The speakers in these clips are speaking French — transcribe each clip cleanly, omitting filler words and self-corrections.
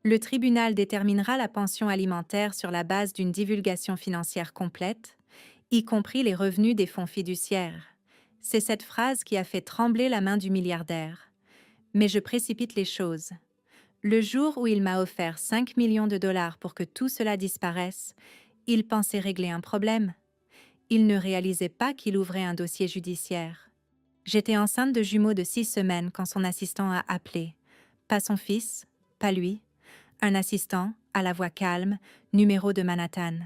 Le tribunal déterminera la pension alimentaire sur la base d'une divulgation financière complète, y compris les revenus des fonds fiduciaires. C'est cette phrase qui a fait trembler la main du milliardaire. Mais je précipite les choses. Le jour où il m'a offert 5 millions de dollars pour que tout cela disparaisse, il pensait régler un problème. Il ne réalisait pas qu'il ouvrait un dossier judiciaire. J'étais enceinte de jumeaux de 6 semaines quand son assistant a appelé. Pas son fils, pas lui. Un assistant, à la voix calme, numéro de Manhattan.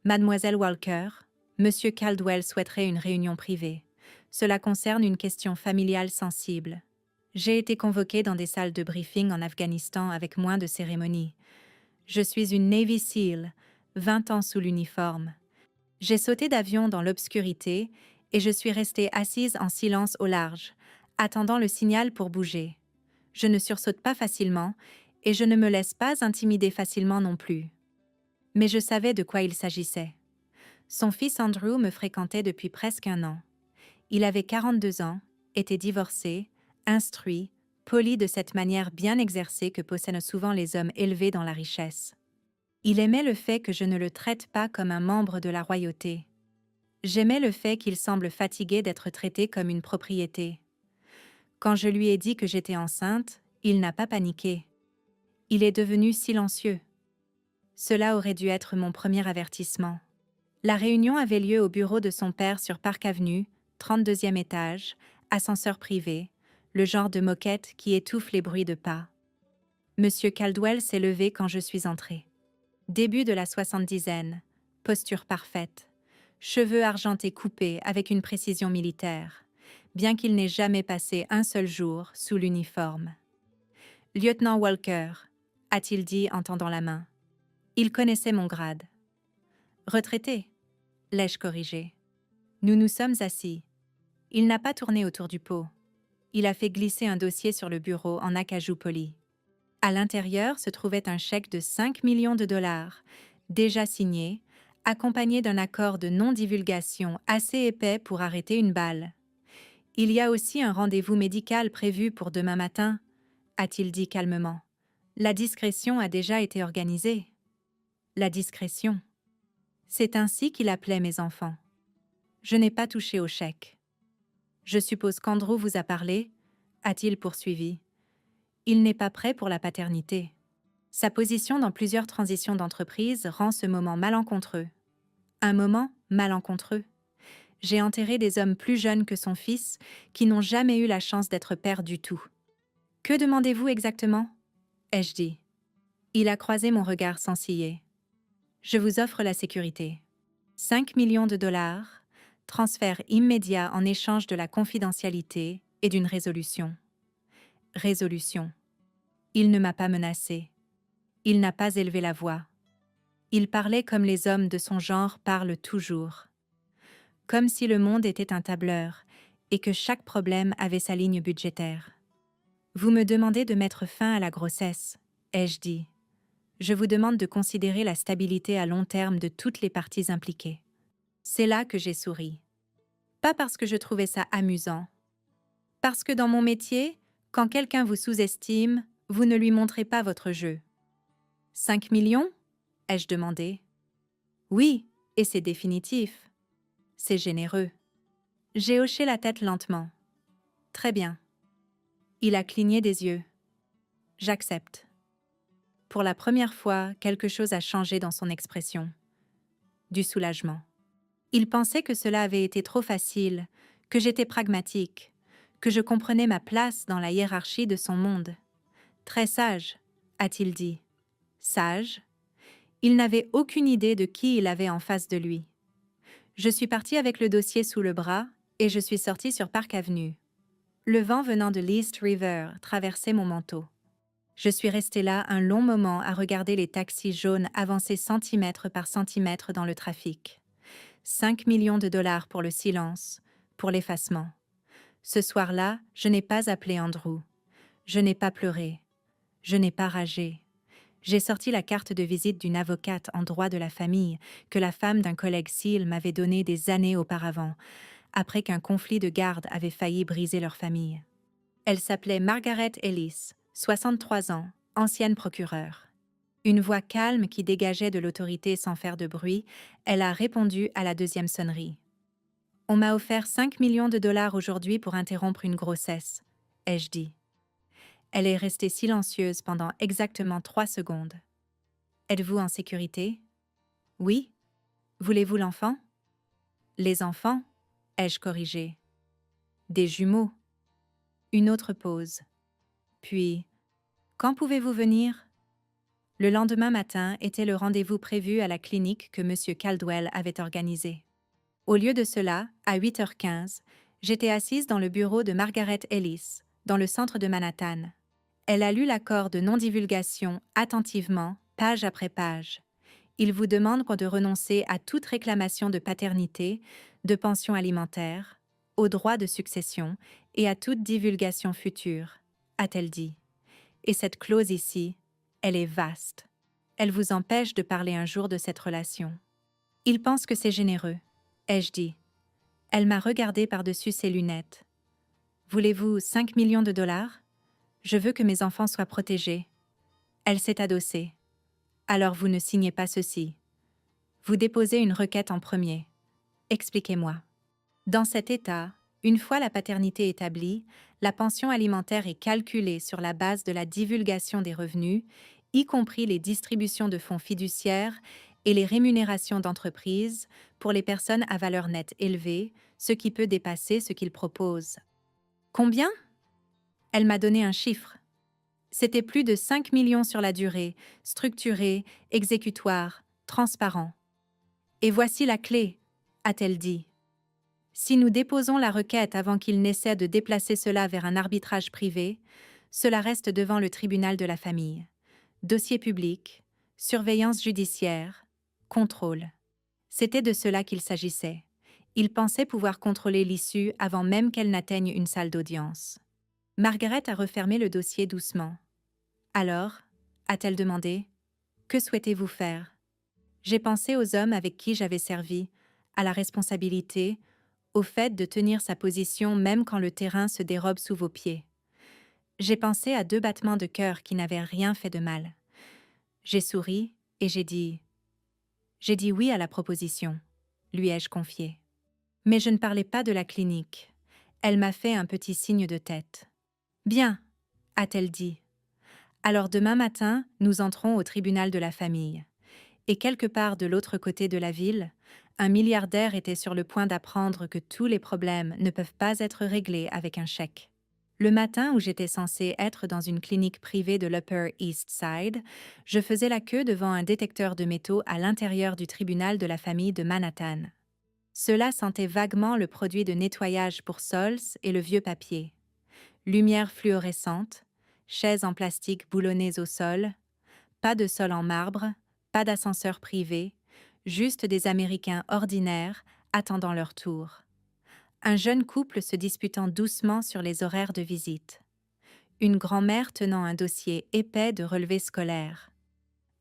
Mademoiselle Walker, Monsieur Caldwell souhaiterait une réunion privée. Cela concerne une question familiale sensible. J'ai été convoquée dans des salles de briefing en Afghanistan avec moins de cérémonie. Je suis une Navy SEAL, 20 ans sous l'uniforme. J'ai sauté d'avion dans l'obscurité et je suis restée assise en silence au large, attendant le signal pour bouger. Je ne sursaute pas facilement et je ne me laisse pas intimider facilement non plus. Mais je savais de quoi il s'agissait. Son fils Andrew me fréquentait depuis presque 1 an. Il avait 42 ans, était divorcé, instruit, poli de cette manière bien exercée que possèdent souvent les hommes élevés dans la richesse. Il aimait le fait que je ne le traite pas comme un membre de la royauté. J'aimais le fait qu'il semble fatigué d'être traité comme une propriété. Quand je lui ai dit que j'étais enceinte, il n'a pas paniqué. Il est devenu silencieux. Cela aurait dû être mon premier avertissement. La réunion avait lieu au bureau de son père sur Park Avenue, 32e étage, ascenseur privé, le genre de moquette qui étouffe les bruits de pas. Monsieur Caldwell s'est levé quand je suis entrée. Début de la soixante-dizaine, posture parfaite, cheveux argentés coupés avec une précision militaire, bien qu'il n'ait jamais passé un seul jour sous l'uniforme. Lieutenant Walker, a-t-il dit en tendant la main. Il connaissait mon grade. Retraité, l'ai-je corrigé. Nous nous sommes assis. Il n'a pas tourné autour du pot. Il a fait glisser un dossier sur le bureau en acajou poli. À l'intérieur se trouvait un chèque de 5 millions de dollars, déjà signé, accompagné d'un accord de non-divulgation assez épais pour arrêter une balle. Il y a aussi un rendez-vous médical prévu pour demain matin, a-t-il dit calmement. La discrétion a déjà été organisée. La discrétion. C'est ainsi qu'il appelait mes enfants. Je n'ai pas touché au chèque. Je suppose qu'Andrew vous a parlé, a-t-il poursuivi. Il n'est pas prêt pour la paternité. Sa position dans plusieurs transitions d'entreprise rend ce moment malencontreux. Un moment malencontreux. J'ai enterré des hommes plus jeunes que son fils qui n'ont jamais eu la chance d'être pères du tout. Que demandez-vous exactement ? Ai-je dit. Il a croisé mon regard sans ciller. Je vous offre la sécurité. 5 millions de dollars, transfert immédiat en échange de la confidentialité et d'une résolution. Résolution. Il ne m'a pas menacé. Il n'a pas élevé la voix. Il parlait comme les hommes de son genre parlent toujours. Comme si le monde était un tableur et que chaque problème avait sa ligne budgétaire. Vous me demandez de mettre fin à la grossesse, ai-je dit. Je vous demande de considérer la stabilité à long terme de toutes les parties impliquées. C'est là que j'ai souri. Pas parce que je trouvais ça amusant. Parce que dans mon métier, quand quelqu'un vous sous-estime, vous ne lui montrez pas votre jeu. 5 millions ? Ai-je demandé. Oui, et c'est définitif. C'est généreux. J'ai hoché la tête lentement. Très bien. Il a cligné des yeux. J'accepte. Pour la première fois, quelque chose a changé dans son expression. Du soulagement. Il pensait que cela avait été trop facile, que j'étais pragmatique, que je comprenais ma place dans la hiérarchie de son monde. Très sage, a-t-il dit. Sage. Il n'avait aucune idée de qui il avait en face de lui. Je suis partie avec le dossier sous le bras et je suis sortie sur Park Avenue. Le vent venant de l'East River traversait mon manteau. Je suis restée là un long moment à regarder les taxis jaunes avancer centimètre par centimètre dans le trafic. 5 millions de dollars pour le silence, pour l'effacement. Ce soir-là, je n'ai pas appelé Andrew. Je n'ai pas pleuré. Je n'ai pas ragé. J'ai sorti la carte de visite d'une avocate en droit de la famille que la femme d'un collègue SEAL m'avait donnée des années auparavant, après qu'un conflit de garde avait failli briser leur famille. Elle s'appelait Margaret Ellis, 63 ans, ancienne procureure. Une voix calme qui dégageait de l'autorité sans faire de bruit, elle a répondu à la deuxième sonnerie. « On m'a offert 5 millions de dollars aujourd'hui pour interrompre une grossesse », ai-je dit. Elle est restée silencieuse pendant exactement 3 secondes. « Êtes-vous en sécurité ?»« Oui. Voulez-vous l'enfant ?»« Les enfants ?» ai-je corrigé. « Des jumeaux. » Une autre pause. Puis, « Quand pouvez-vous venir ?» Le lendemain matin était le rendez-vous prévu à la clinique que M. Caldwell avait organisé. Au lieu de cela, à 8h15, j'étais assise dans le bureau de Margaret Ellis, dans le centre de Manhattan. Elle a lu l'accord de non-divulgation attentivement, page après page. Il vous demande de renoncer à toute réclamation de paternité, de pension alimentaire, aux droits de succession et à toute divulgation future, a-t-elle dit. Et cette clause ici, elle est vaste. Elle vous empêche de parler un jour de cette relation. Il pense que c'est généreux, ai-je dit. Elle m'a regardé par-dessus ses lunettes. Voulez-vous 5 millions de dollars? Je veux que mes enfants soient protégés. Elle s'est adossée. Alors vous ne signez pas ceci. Vous déposez une requête en premier. Expliquez-moi. Dans cet état, une fois la paternité établie, la pension alimentaire est calculée sur la base de la divulgation des revenus, y compris les distributions de fonds fiduciaires et les rémunérations d'entreprise pour les personnes à valeur nette élevée, ce qui peut dépasser ce qu'ils proposent. Combien? Elle m'a donné un chiffre. C'était plus de 5 millions sur la durée, structuré, exécutoire, transparent. Et voici la clé, a-t-elle dit. Si nous déposons la requête avant qu'il n'essaie de déplacer cela vers un arbitrage privé, cela reste devant le tribunal de la famille. Dossier public, surveillance judiciaire, contrôle. C'était de cela qu'il s'agissait. Il pensait pouvoir contrôler l'issue avant même qu'elle n'atteigne une salle d'audience. Margaret a refermé le dossier doucement. « Alors, a-t-elle demandé, que souhaitez-vous faire ?» J'ai pensé aux hommes avec qui j'avais servi, à la responsabilité, au fait de tenir sa position même quand le terrain se dérobe sous vos pieds. J'ai pensé à 2 battements de cœur qui n'avaient rien fait de mal. J'ai souri et j'ai dit oui à la proposition, lui ai-je confié. Mais je ne parlais pas de la clinique. Elle m'a fait un petit signe de tête. Bien, a-t-elle dit. Alors demain matin, nous entrons au tribunal de la famille. Et quelque part de l'autre côté de la ville, un milliardaire était sur le point d'apprendre que tous les problèmes ne peuvent pas être réglés avec un chèque. Le matin où j'étais censée être dans une clinique privée de l'Upper East Side, je faisais la queue devant un détecteur de métaux à l'intérieur du tribunal de la famille de Manhattan. Cela sentait vaguement le produit de nettoyage pour sols et le vieux papier. Lumière fluorescente, chaises en plastique boulonnées au sol, pas de sol en marbre, pas d'ascenseur privé, juste des Américains ordinaires attendant leur tour. Un jeune couple se disputant doucement sur les horaires de visite. Une grand-mère tenant un dossier épais de relevés scolaires.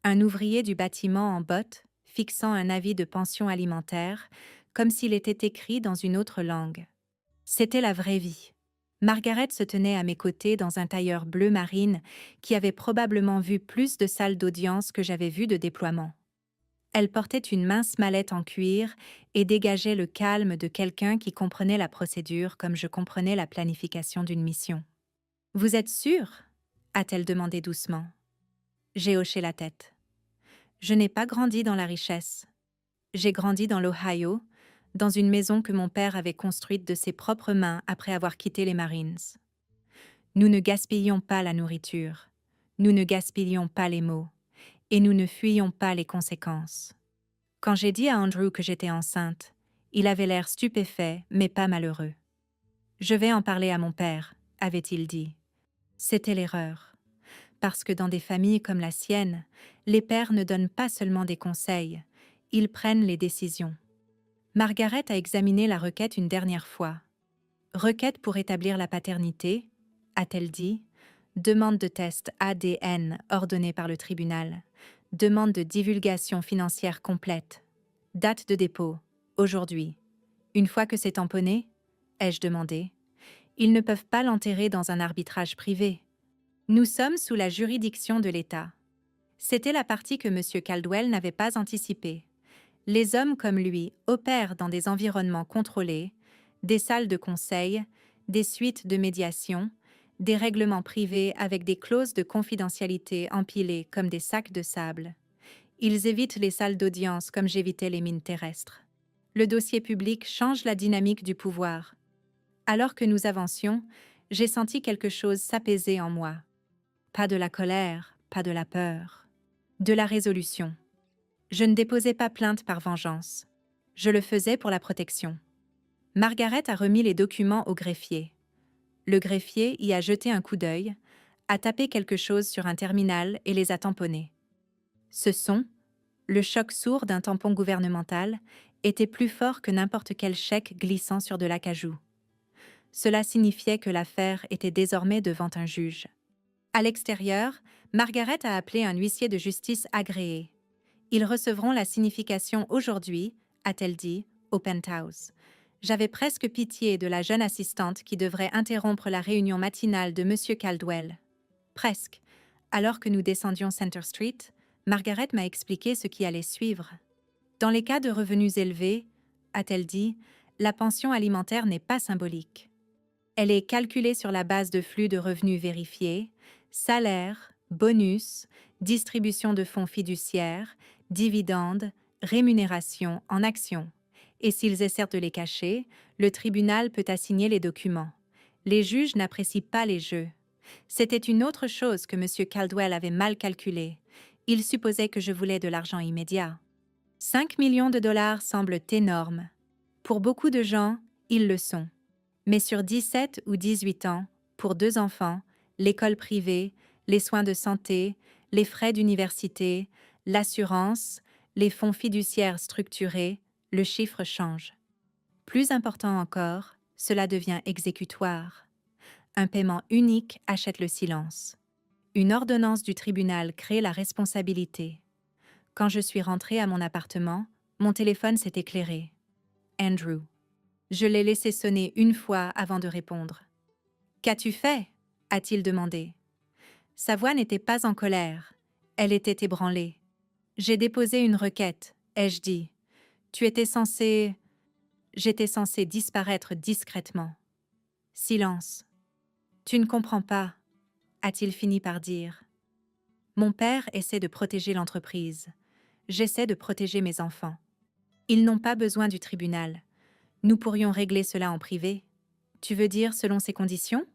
Un ouvrier du bâtiment en bottes fixant un avis de pension alimentaire, comme s'il était écrit dans une autre langue. C'était la vraie vie. Margaret se tenait à mes côtés dans un tailleur bleu marine qui avait probablement vu plus de salles d'audience que j'avais vues de déploiement. Elle portait une mince mallette en cuir et dégageait le calme de quelqu'un qui comprenait la procédure comme je comprenais la planification d'une mission. « Vous êtes sûre ?» a-t-elle demandé doucement. J'ai hoché la tête. Je n'ai pas grandi dans la richesse. J'ai grandi dans l'Ohio, dans une maison que mon père avait construite de ses propres mains après avoir quitté les Marines. Nous ne gaspillions pas la nourriture, nous ne gaspillions pas les mots, et nous ne fuyions pas les conséquences. Quand j'ai dit à Andrew que j'étais enceinte, il avait l'air stupéfait, mais pas malheureux. « Je vais en parler à mon père », avait-il dit. C'était l'erreur. Parce que dans des familles comme la sienne, les pères ne donnent pas seulement des conseils, ils prennent les décisions. Margaret a examiné la requête une dernière fois. Requête pour établir la paternité, a-t-elle dit, demande de test ADN ordonnée par le tribunal, demande de divulgation financière complète, date de dépôt, aujourd'hui. Une fois que c'est tamponné, ai-je demandé, ils ne peuvent pas l'enterrer dans un arbitrage privé. Nous sommes sous la juridiction de l'État. C'était la partie que M. Caldwell n'avait pas anticipée. Les hommes comme lui opèrent dans des environnements contrôlés, des salles de conseil, des suites de médiation, des règlements privés avec des clauses de confidentialité empilées comme des sacs de sable. Ils évitent les salles d'audience comme j'évitais les mines terrestres. Le dossier public change la dynamique du pouvoir. Alors que nous avancions, j'ai senti quelque chose s'apaiser en moi. Pas de la colère, pas de la peur. De la résolution. Je ne déposais pas plainte par vengeance. Je le faisais pour la protection. Margaret a remis les documents au greffier. Le greffier y a jeté un coup d'œil, a tapé quelque chose sur un terminal et les a tamponnés. Ce son, le choc sourd d'un tampon gouvernemental, était plus fort que n'importe quel chèque glissant sur de l'acajou. Cela signifiait que l'affaire était désormais devant un juge. À l'extérieur, Margaret a appelé un huissier de justice agréé. Ils recevront la signification aujourd'hui, a-t-elle dit, au penthouse. J'avais presque pitié de la jeune assistante qui devrait interrompre la réunion matinale de M. Caldwell. Presque. Alors que nous descendions Center Street, Margaret m'a expliqué ce qui allait suivre. Dans les cas de revenus élevés, a-t-elle dit, la pension alimentaire n'est pas symbolique. Elle est calculée sur la base de flux de revenus vérifiés, salaires, bonus, distribution de fonds fiduciaires, dividendes, rémunération en actions. Et s'ils essaient de les cacher, le tribunal peut assigner les documents. Les juges n'apprécient pas les jeux. C'était une autre chose que M. Caldwell avait mal calculé. Il supposait que je voulais de l'argent immédiat. 5 millions de dollars semblent énormes. Pour beaucoup de gens, ils le sont. Mais sur 17 ou 18 ans, pour 2 enfants, l'école privée, les soins de santé, les frais d'université, l'assurance, les fonds fiduciaires structurés, le chiffre change. Plus important encore, cela devient exécutoire. Un paiement unique achète le silence. Une ordonnance du tribunal crée la responsabilité. Quand je suis rentrée à mon appartement, mon téléphone s'est éclairé. Andrew. Je l'ai laissé sonner une fois avant de répondre. « Qu'as-tu fait » a-t-il demandé. Sa voix n'était pas en colère. Elle était ébranlée. « J'ai déposé une requête, ai-je dit. Tu étais censé... » J'étais censé disparaître discrètement. Silence. « Tu ne comprends pas, » a-t-il fini par dire. Mon père essaie de protéger l'entreprise. J'essaie de protéger mes enfants. Ils n'ont pas besoin du tribunal. Nous pourrions régler cela en privé. Tu veux dire selon ces conditions ?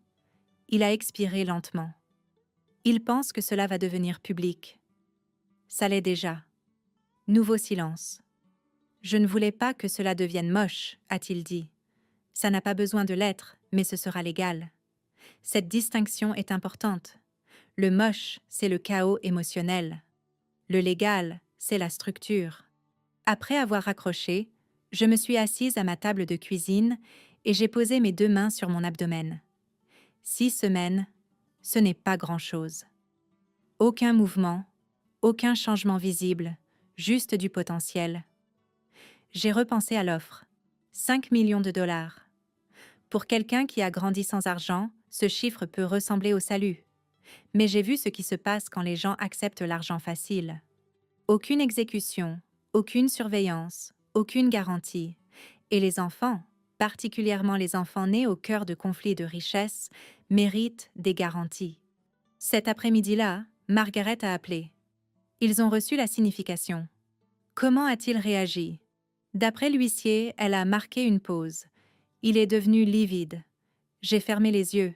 Il a expiré lentement. Il pense que cela va devenir public. Ça l'est déjà. Nouveau silence. Je ne voulais pas que cela devienne moche, a-t-il dit. Ça n'a pas besoin de l'être, mais ce sera légal. Cette distinction est importante. Le moche, c'est le chaos émotionnel. Le légal, c'est la structure. Après avoir raccroché, je me suis assise à ma table de cuisine et j'ai posé mes 2 mains sur mon abdomen. 6 semaines, ce n'est pas grand-chose. Aucun mouvement, aucun changement visible, juste du potentiel. J'ai repensé à l'offre. 5 millions de dollars. Pour quelqu'un qui a grandi sans argent, ce chiffre peut ressembler au salut. Mais j'ai vu ce qui se passe quand les gens acceptent l'argent facile. Aucune exécution, aucune surveillance, aucune garantie. Et les enfants, particulièrement les enfants nés au cœur de conflits de richesse, méritent des garanties. Cet après-midi-là, Margaret a appelé. Ils ont reçu la signification. Comment a-t-il réagi ? D'après l'huissier, elle a marqué une pause. Il est devenu livide. J'ai fermé les yeux.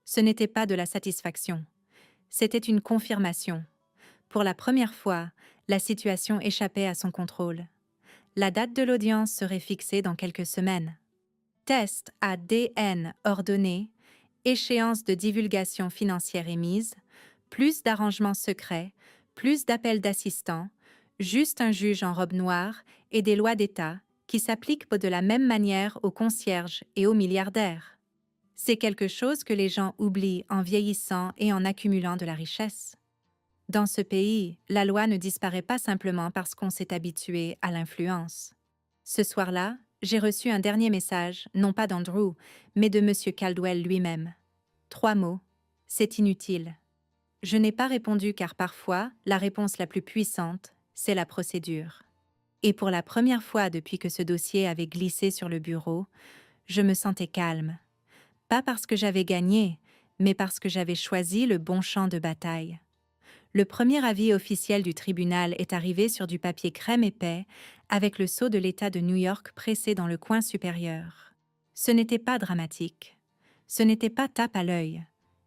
Ce n'était pas de la satisfaction. C'était une confirmation. Pour la première fois, la situation échappait à son contrôle. La date de l'audience serait fixée dans quelques semaines. Test ADN ordonné, échéance de divulgation financière émise, plus d'arrangements secrets, plus d'appels d'assistants, juste un juge en robe noire et des lois d'État qui s'appliquent de la même manière aux concierges et aux milliardaires. C'est quelque chose que les gens oublient en vieillissant et en accumulant de la richesse. Dans ce pays, la loi ne disparaît pas simplement parce qu'on s'est habitué à l'influence. Ce soir-là, j'ai reçu un dernier message, non pas d'Andrew, mais de M. Caldwell lui-même. 3 mots. C'est inutile. Je n'ai pas répondu car parfois, la réponse la plus puissante, c'est la procédure. Et pour la première fois depuis que ce dossier avait glissé sur le bureau, je me sentais calme. Pas parce que j'avais gagné, mais parce que j'avais choisi le bon champ de bataille. Le premier avis officiel du tribunal est arrivé sur du papier crème épais, avec le sceau de l'État de New York pressé dans le coin supérieur. Ce n'était pas dramatique. Ce n'était pas tape à l'œil.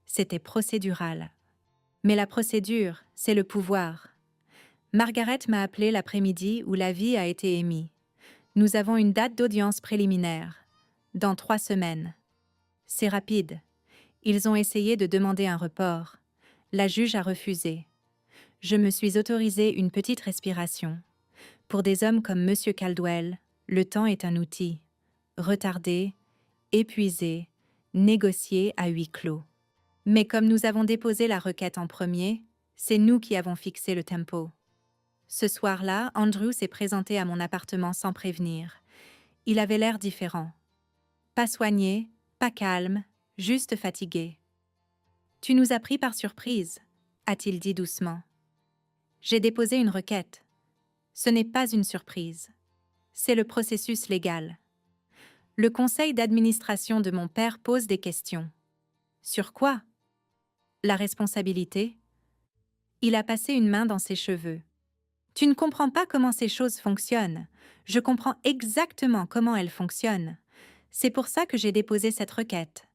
C'était procédural. Mais la procédure, c'est le pouvoir. Margaret m'a appelé l'après-midi où l'avis a été émis. Nous avons une date d'audience préliminaire. Dans 3 semaines. C'est rapide. Ils ont essayé de demander un report. La juge a refusé. Je me suis autorisé une petite respiration. Pour des hommes comme M. Caldwell, le temps est un outil. Retarder, épuiser, négocier à huis clos. Mais comme nous avons déposé la requête en premier, c'est nous qui avons fixé le tempo. Ce soir-là, Andrew s'est présenté à mon appartement sans prévenir. Il avait l'air différent. Pas soigné, pas calme, juste fatigué. « Tu nous as pris par surprise », a-t-il dit doucement. J'ai déposé une requête. Ce n'est pas une surprise. C'est le processus légal. Le conseil d'administration de mon père pose des questions. Sur quoi? La responsabilité? Il a passé une main dans ses cheveux. Tu ne comprends pas comment ces choses fonctionnent. Je comprends exactement comment elles fonctionnent. C'est pour ça que j'ai déposé cette requête.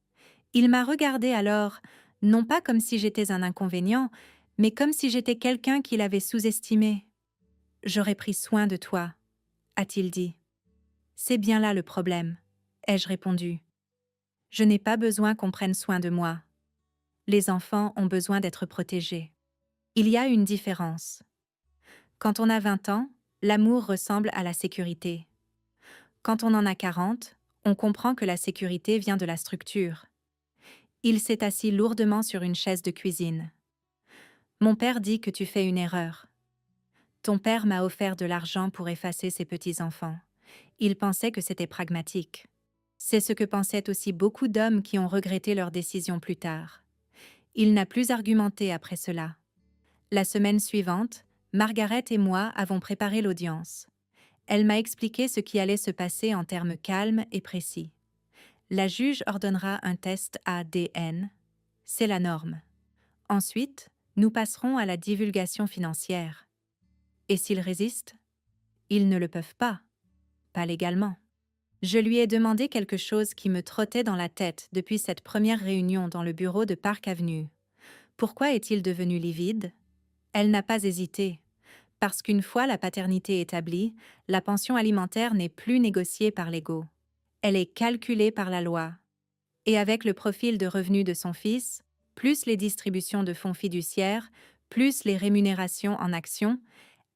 Il m'a regardé alors, non pas comme si j'étais un inconvénient, mais comme si j'étais quelqu'un qu'il avait sous-estimé. J'aurais pris soin de toi, a-t-il dit. C'est bien là le problème, ai-je répondu. Je n'ai pas besoin qu'on prenne soin de moi. Les enfants ont besoin d'être protégés. Il y a une différence. Quand on a 20 ans, l'amour ressemble à la sécurité. Quand on en a 40, on comprend que la sécurité vient de la structure. Il s'est assis lourdement sur une chaise de cuisine. Mon père dit que tu fais une erreur. Ton père m'a offert de l'argent pour effacer ses petits-enfants. Il pensait que c'était pragmatique. C'est ce que pensaient aussi beaucoup d'hommes qui ont regretté leur décision plus tard. Il n'a plus argumenté après cela. La semaine suivante, Margaret et moi avons préparé l'audience. Elle m'a expliqué ce qui allait se passer en termes calmes et précis. La juge ordonnera un test ADN. C'est la norme. Ensuite, nous passerons à la divulgation financière. Et s'ils résistent? Ils ne le peuvent pas. Pas légalement. Je lui ai demandé quelque chose qui me trottait dans la tête depuis cette première réunion dans le bureau de Park Avenue. Pourquoi est-il devenu livide? Elle n'a pas hésité. Parce qu'une fois la paternité établie, la pension alimentaire n'est plus négociée par l'ego. Elle est calculée par la loi. Et avec le profil de revenus de son fils, plus les distributions de fonds fiduciaires, plus les rémunérations en actions,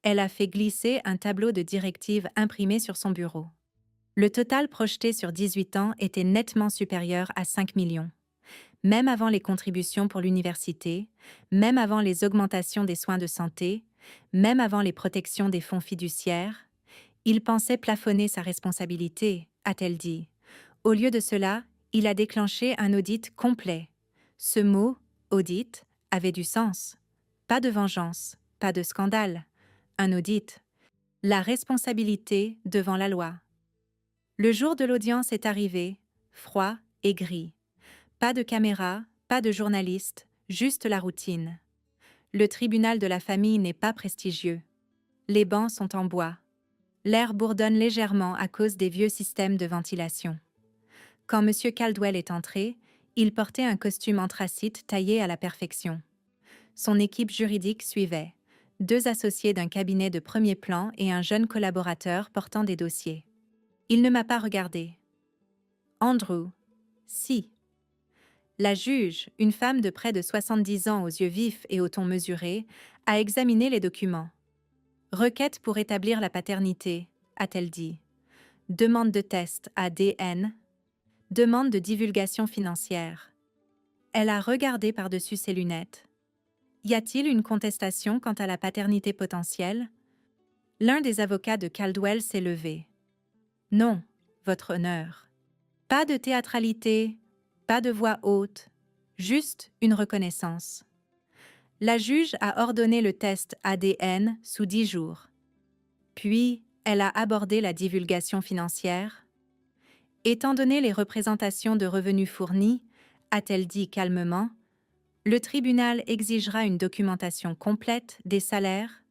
elle a fait glisser un tableau de directives imprimé sur son bureau. Le total projeté sur 18 ans était nettement supérieur à 5 millions. Même avant les contributions pour l'université, même avant les augmentations des soins de santé, même avant les protections des fonds fiduciaires, il pensait plafonner sa responsabilité, a-t-elle dit. Au lieu de cela, il a déclenché un audit complet. Ce mot, audit, avait du sens. Pas de vengeance, pas de scandale. Un audit. La responsabilité devant la loi. Le jour de l'audience est arrivé, froid et gris. Pas de caméra, pas de journaliste, juste la routine. Le tribunal de la famille n'est pas prestigieux. Les bancs sont en bois. L'air bourdonne légèrement à cause des vieux systèmes de ventilation. Quand M. Caldwell est entré, il portait un costume anthracite taillé à la perfection. Son équipe juridique suivait, 2 associés d'un cabinet de premier plan et un jeune collaborateur portant des dossiers. Il ne m'a pas regardé. Andrew, si. La juge, une femme de près de 70 ans aux yeux vifs et au ton mesuré, a examiné les documents. Requête pour établir la paternité, a-t-elle dit. Demande de test ADN. Demande de divulgation financière. Elle a regardé par-dessus ses lunettes. Y a-t-il une contestation quant à la paternité potentielle? L'un des avocats de Caldwell s'est levé. Non, votre honneur. Pas de théâtralité, pas de voix haute, juste une reconnaissance. La juge a ordonné le test ADN sous 10 jours. Puis, elle a abordé la divulgation financière. Étant donné les représentations de revenus fournies, a-t-elle dit calmement, le tribunal exigera une documentation complète des salaires,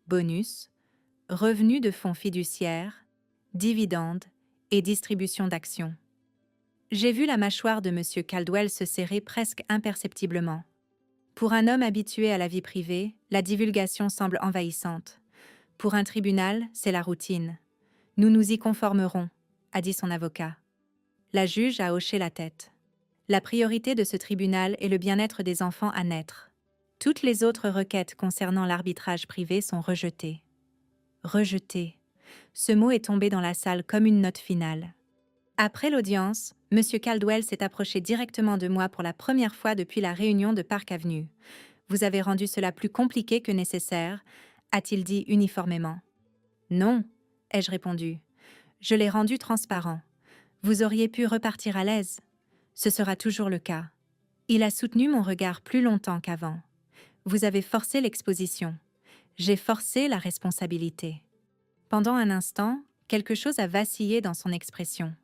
bonus, revenus de fonds fiduciaires, dividendes et distribution d'actions. J'ai vu la mâchoire de M. Caldwell se serrer presque imperceptiblement. Pour un homme habitué à la vie privée, la divulgation semble envahissante. Pour un tribunal, c'est la routine. Nous nous y conformerons, a dit son avocat. La juge a hoché la tête. La priorité de ce tribunal est le bien-être des enfants à naître. Toutes les autres requêtes concernant l'arbitrage privé sont rejetées. Rejetées. Ce mot est tombé dans la salle comme une note finale. Après l'audience, M. Caldwell s'est approché directement de moi pour la première fois depuis la réunion de Park Avenue. « Vous avez rendu cela plus compliqué que nécessaire », a-t-il dit uniformément. « Non », ai-je répondu. « Je l'ai rendu transparent. Vous auriez pu repartir à l'aise. Ce sera toujours le cas. » Il a soutenu mon regard plus longtemps qu'avant. « Vous avez forcé l'exposition. J'ai forcé la responsabilité. » Pendant un instant, quelque chose a vacillé dans son expression.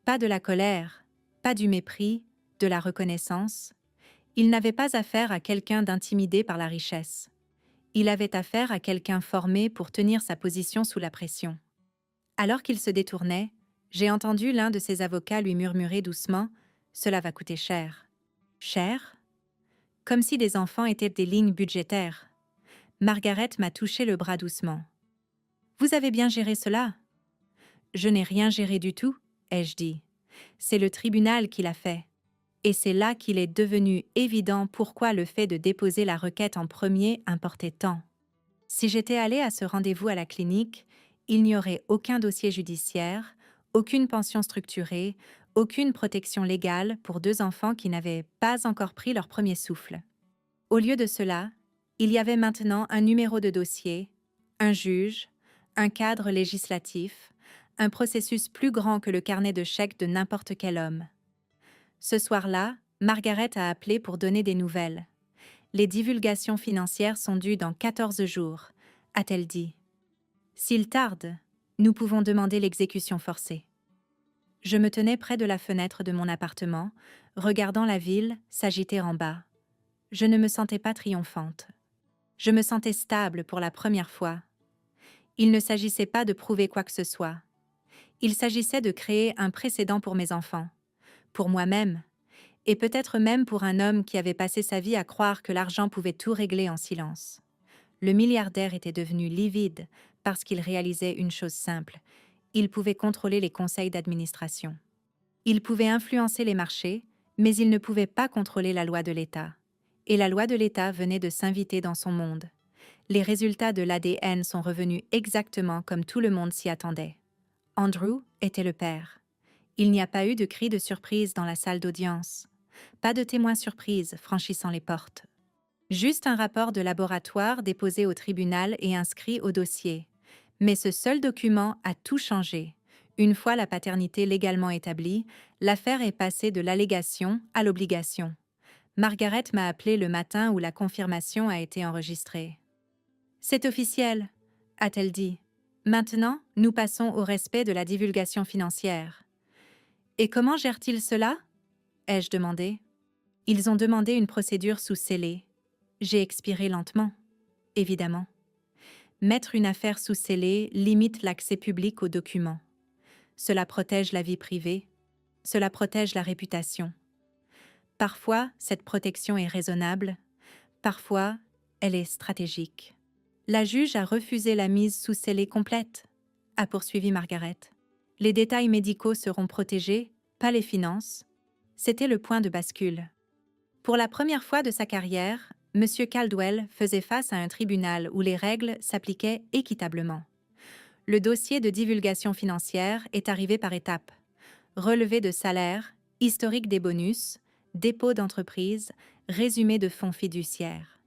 Pas de la colère, pas du mépris, de la reconnaissance. Il n'avait pas affaire à quelqu'un d'intimidé par la richesse. Il avait affaire à quelqu'un formé pour tenir sa position sous la pression. Alors qu'il se détournait, j'ai entendu l'un de ses avocats lui murmurer doucement « Cela va coûter cher. » Cher ? Comme si des enfants étaient des lignes budgétaires. Margaret m'a touché le bras doucement. « Vous avez bien géré cela ?»« Je n'ai rien géré du tout, » ai-je dit. « C'est le tribunal qui l'a fait. » Et c'est là qu'il est devenu évident pourquoi le fait de déposer la requête en premier importait tant. Si j'étais allée à ce rendez-vous à la clinique, il n'y aurait aucun dossier judiciaire, aucune pension structurée, aucune protection légale pour 2 enfants qui n'avaient pas encore pris leur premier souffle. Au lieu de cela, il y avait maintenant un numéro de dossier, un juge, un cadre législatif, un processus plus grand que le carnet de chèques de n'importe quel homme. Ce soir-là, Margaret a appelé pour donner des nouvelles. Les divulgations financières sont dues dans 14 jours, a-t-elle dit. S'il tarde, nous pouvons demander l'exécution forcée. Je me tenais près de la fenêtre de mon appartement, regardant la ville s'agiter en bas. Je ne me sentais pas triomphante. Je me sentais stable pour la première fois. Il ne s'agissait pas de prouver quoi que ce soit. Il s'agissait de créer un précédent pour mes enfants, pour moi-même, et peut-être même pour un homme qui avait passé sa vie à croire que l'argent pouvait tout régler en silence. Le milliardaire était devenu livide parce qu'il réalisait une chose simple. Il pouvait contrôler les conseils d'administration. Il pouvait influencer les marchés, mais il ne pouvait pas contrôler la loi de l'État. Et la loi de l'État venait de s'inviter dans son monde. Les résultats de l'ADN sont revenus exactement comme tout le monde s'y attendait. Andrew était le père. Il n'y a pas eu de cri de surprise dans la salle d'audience. Pas de témoins surprise franchissant les portes. Juste un rapport de laboratoire déposé au tribunal et inscrit au dossier. Mais ce seul document a tout changé. Une fois la paternité légalement établie, l'affaire est passée de l'allégation à l'obligation. Margaret m'a appelé le matin où la confirmation a été enregistrée. « C'est officiel », a-t-elle dit. « Maintenant, nous passons au respect de la divulgation financière. » « Et comment gèrent-ils cela ?» ai-je demandé. « Ils ont demandé une procédure sous scellé. J'ai expiré lentement, évidemment. Mettre une affaire sous scellé limite l'accès public aux documents. Cela protège la vie privée. Cela protège la réputation. Parfois, cette protection est raisonnable. Parfois, elle est stratégique. La juge a refusé la mise sous scellé complète, a poursuivi Margaret. Les détails médicaux seront protégés, pas les finances. C'était le point de bascule. Pour la première fois de sa carrière, M. Caldwell faisait face à un tribunal où les règles s'appliquaient équitablement. Le dossier de divulgation financière est arrivé par étapes. Relevé de salaire, historique des bonus, dépôt d'entreprise, résumé de fonds fiduciaires.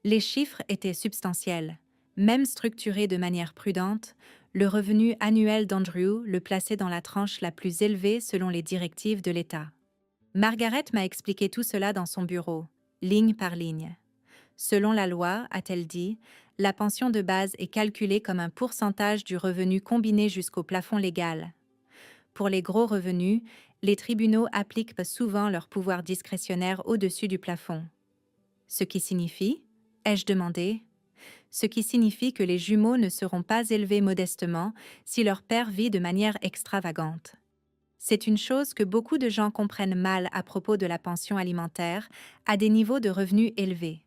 Les chiffres étaient substantiels. Même structuré de manière prudente, le revenu annuel d'Andrew le plaçait dans la tranche la plus élevée selon les directives de l'État. Margaret m'a expliqué tout cela dans son bureau, ligne par ligne. Selon la loi, a-t-elle dit, la pension de base est calculée comme un pourcentage du revenu combiné jusqu'au plafond légal. Pour les gros revenus, les tribunaux appliquent souvent leur pouvoir discrétionnaire au-dessus du plafond. Ce qui signifie, ai-je demandé, ce qui signifie que les jumeaux ne seront pas élevés modestement si leur père vit de manière extravagante. C'est une chose que beaucoup de gens comprennent mal à propos de la pension alimentaire à des niveaux de revenus élevés.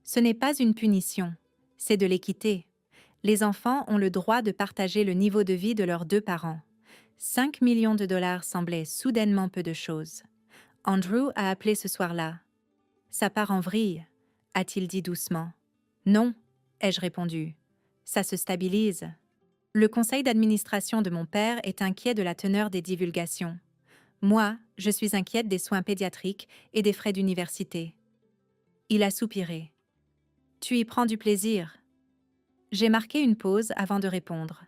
Ce n'est pas une punition, c'est de l'équité. Les enfants ont le droit de partager le niveau de vie de leurs deux parents. 5 millions de dollars semblait soudainement peu de choses. Andrew a appelé ce soir-là. Ça part en vrille, a-t-il dit doucement. Non, ai-je répondu. Ça se stabilise. Le conseil d'administration de mon père est inquiet de la teneur des divulgations. Moi, je suis inquiète des soins pédiatriques et des frais d'université. Il a soupiré. Tu y prends du plaisir. J'ai marqué une pause avant de répondre.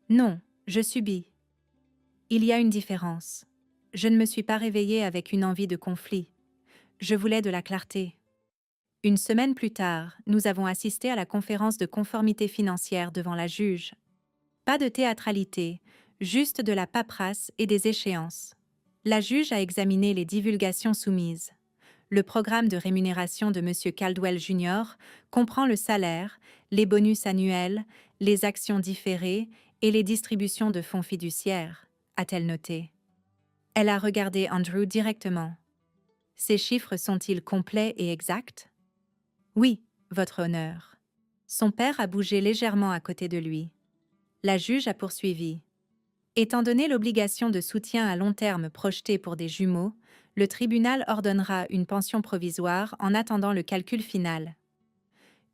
Non, je subis. Il y a une différence. Je ne me suis pas réveillée avec une envie de conflit. Je voulais de la clarté. Une semaine plus tard, nous avons assisté à la conférence de conformité financière devant la juge. Pas de théâtralité, juste de la paperasse et des échéances. La juge a examiné les divulgations soumises. Le programme de rémunération de M. Caldwell Jr. comprend le salaire, les bonus annuels, les actions différées et les distributions de fonds fiduciaires, a-t-elle noté. Elle a regardé Andrew directement. Ces chiffres sont-ils complets et exacts? Oui, votre honneur. Son père a bougé légèrement à côté de lui. La juge a poursuivi. Étant donné l'obligation de soutien à long terme projetée pour des jumeaux, le tribunal ordonnera une pension provisoire en attendant le calcul final.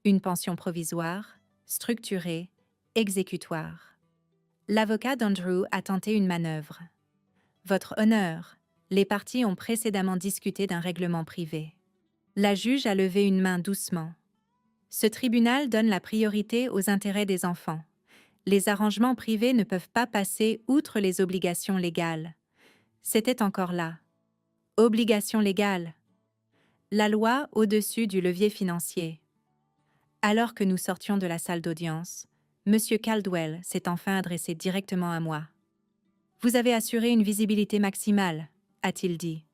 Une pension provisoire, structurée, exécutoire. L'avocat d'Andrew a tenté une manœuvre. Votre honneur, les parties ont précédemment discuté d'un règlement privé. La juge a levé une main doucement. Ce tribunal donne la priorité aux intérêts des enfants. Les arrangements privés ne peuvent pas passer outre les obligations légales. C'était encore là. Obligation légale. La loi au-dessus du levier financier. Alors que nous sortions de la salle d'audience, M. Caldwell s'est enfin adressé directement à moi. Vous avez assuré une visibilité maximale, a-t-il dit.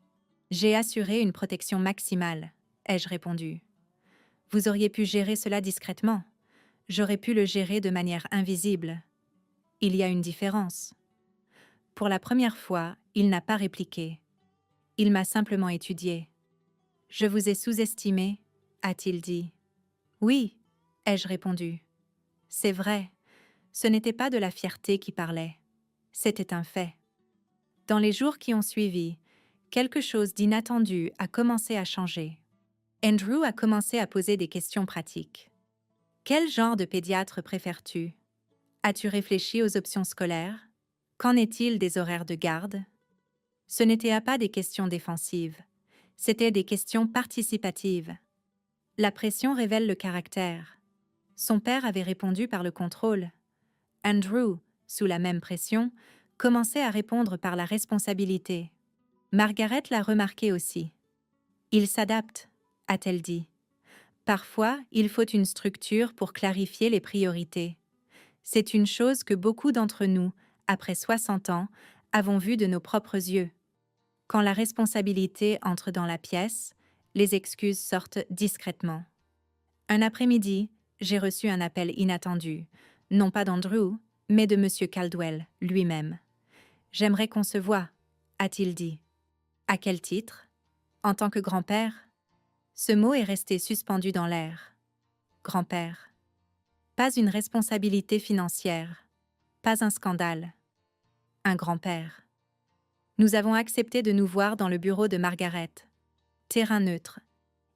J'ai assuré une protection maximale, ai-je répondu. Vous auriez pu gérer cela discrètement. J'aurais pu le gérer de manière invisible. Il y a une différence. Pour la première fois, il n'a pas répliqué. Il m'a simplement étudié. Je vous ai sous-estimé, a-t-il dit. Oui, ai-je répondu. C'est vrai, ce n'était pas de la fierté qui parlait. C'était un fait. Dans les jours qui ont suivi, quelque chose d'inattendu a commencé à changer. Andrew a commencé à poser des questions pratiques. Quel genre de pédiatre préfères-tu? As-tu réfléchi aux options scolaires? Qu'en est-il des horaires de garde? Ce n'étaient pas des questions défensives, c'étaient des questions participatives. La pression révèle le caractère. Son père avait répondu par le contrôle. Andrew, sous la même pression, commençait à répondre par la responsabilité. Margaret l'a remarqué aussi. Il s'adapte, a-t-elle dit. Parfois, il faut une structure pour clarifier les priorités. C'est une chose que beaucoup d'entre nous, après 60 ans, avons vue de nos propres yeux. Quand la responsabilité entre dans la pièce, les excuses sortent discrètement. Un après-midi, j'ai reçu un appel inattendu, non pas d'Andrew, mais de M. Caldwell lui-même. « J'aimerais qu'on se voie », a-t-il dit. « À quel titre ? En tant que grand-père » Ce mot est resté suspendu dans l'air. Grand-père. Pas une responsabilité financière. Pas un scandale. Un grand-père. Nous avons accepté de nous voir dans le bureau de Margaret. Terrain neutre.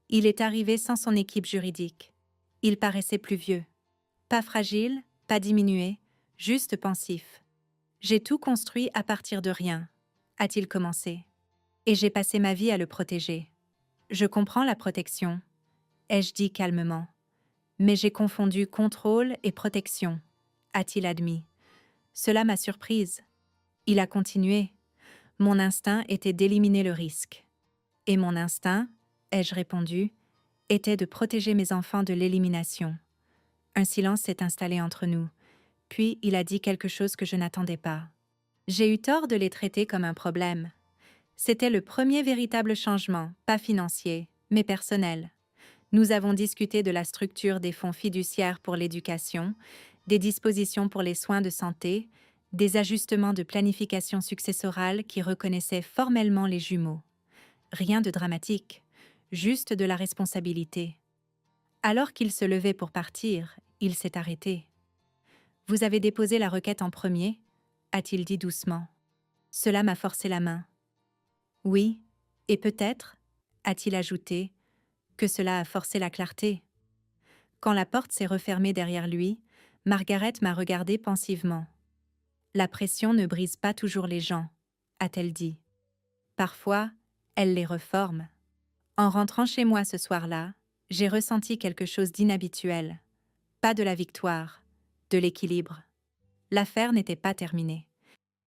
Il est arrivé sans son équipe juridique. Il paraissait plus vieux. Pas fragile, pas diminué, juste pensif. J'ai tout construit à partir de rien, a-t-il commencé. Et j'ai passé ma vie à le protéger. Je comprends la protection, ai-je dit calmement. Mais j'ai confondu contrôle et protection, a-t-il admis. Cela m'a surprise. Il a continué. Mon instinct était d'éliminer le risque. Et mon instinct, ai-je répondu, était de protéger mes enfants de l'élimination. Un silence s'est installé entre nous, puis il a dit quelque chose que je n'attendais pas. J'ai eu tort de les traiter comme un problème. C'était le premier véritable changement, pas financier, mais personnel. Nous avons discuté de la structure des fonds fiduciaires pour l'éducation, des dispositions pour les soins de santé, des ajustements de planification successorale qui reconnaissaient formellement les jumeaux. Rien de dramatique, juste de la responsabilité. Alors qu'il se levait pour partir, il s'est arrêté. « Vous avez déposé la requête en premier ?» a-t-il dit doucement. Cela m'a forcé la main. « Oui, et peut-être, » a-t-il ajouté, « que cela a forcé la clarté. » Quand la porte s'est refermée derrière lui, Margaret m'a regardé pensivement. « La pression ne brise pas toujours les gens, » a-t-elle dit. Parfois, elle les reforme. En rentrant chez moi ce soir-là, j'ai ressenti quelque chose d'inhabituel. Pas de la victoire, de l'équilibre. L'affaire n'était pas terminée.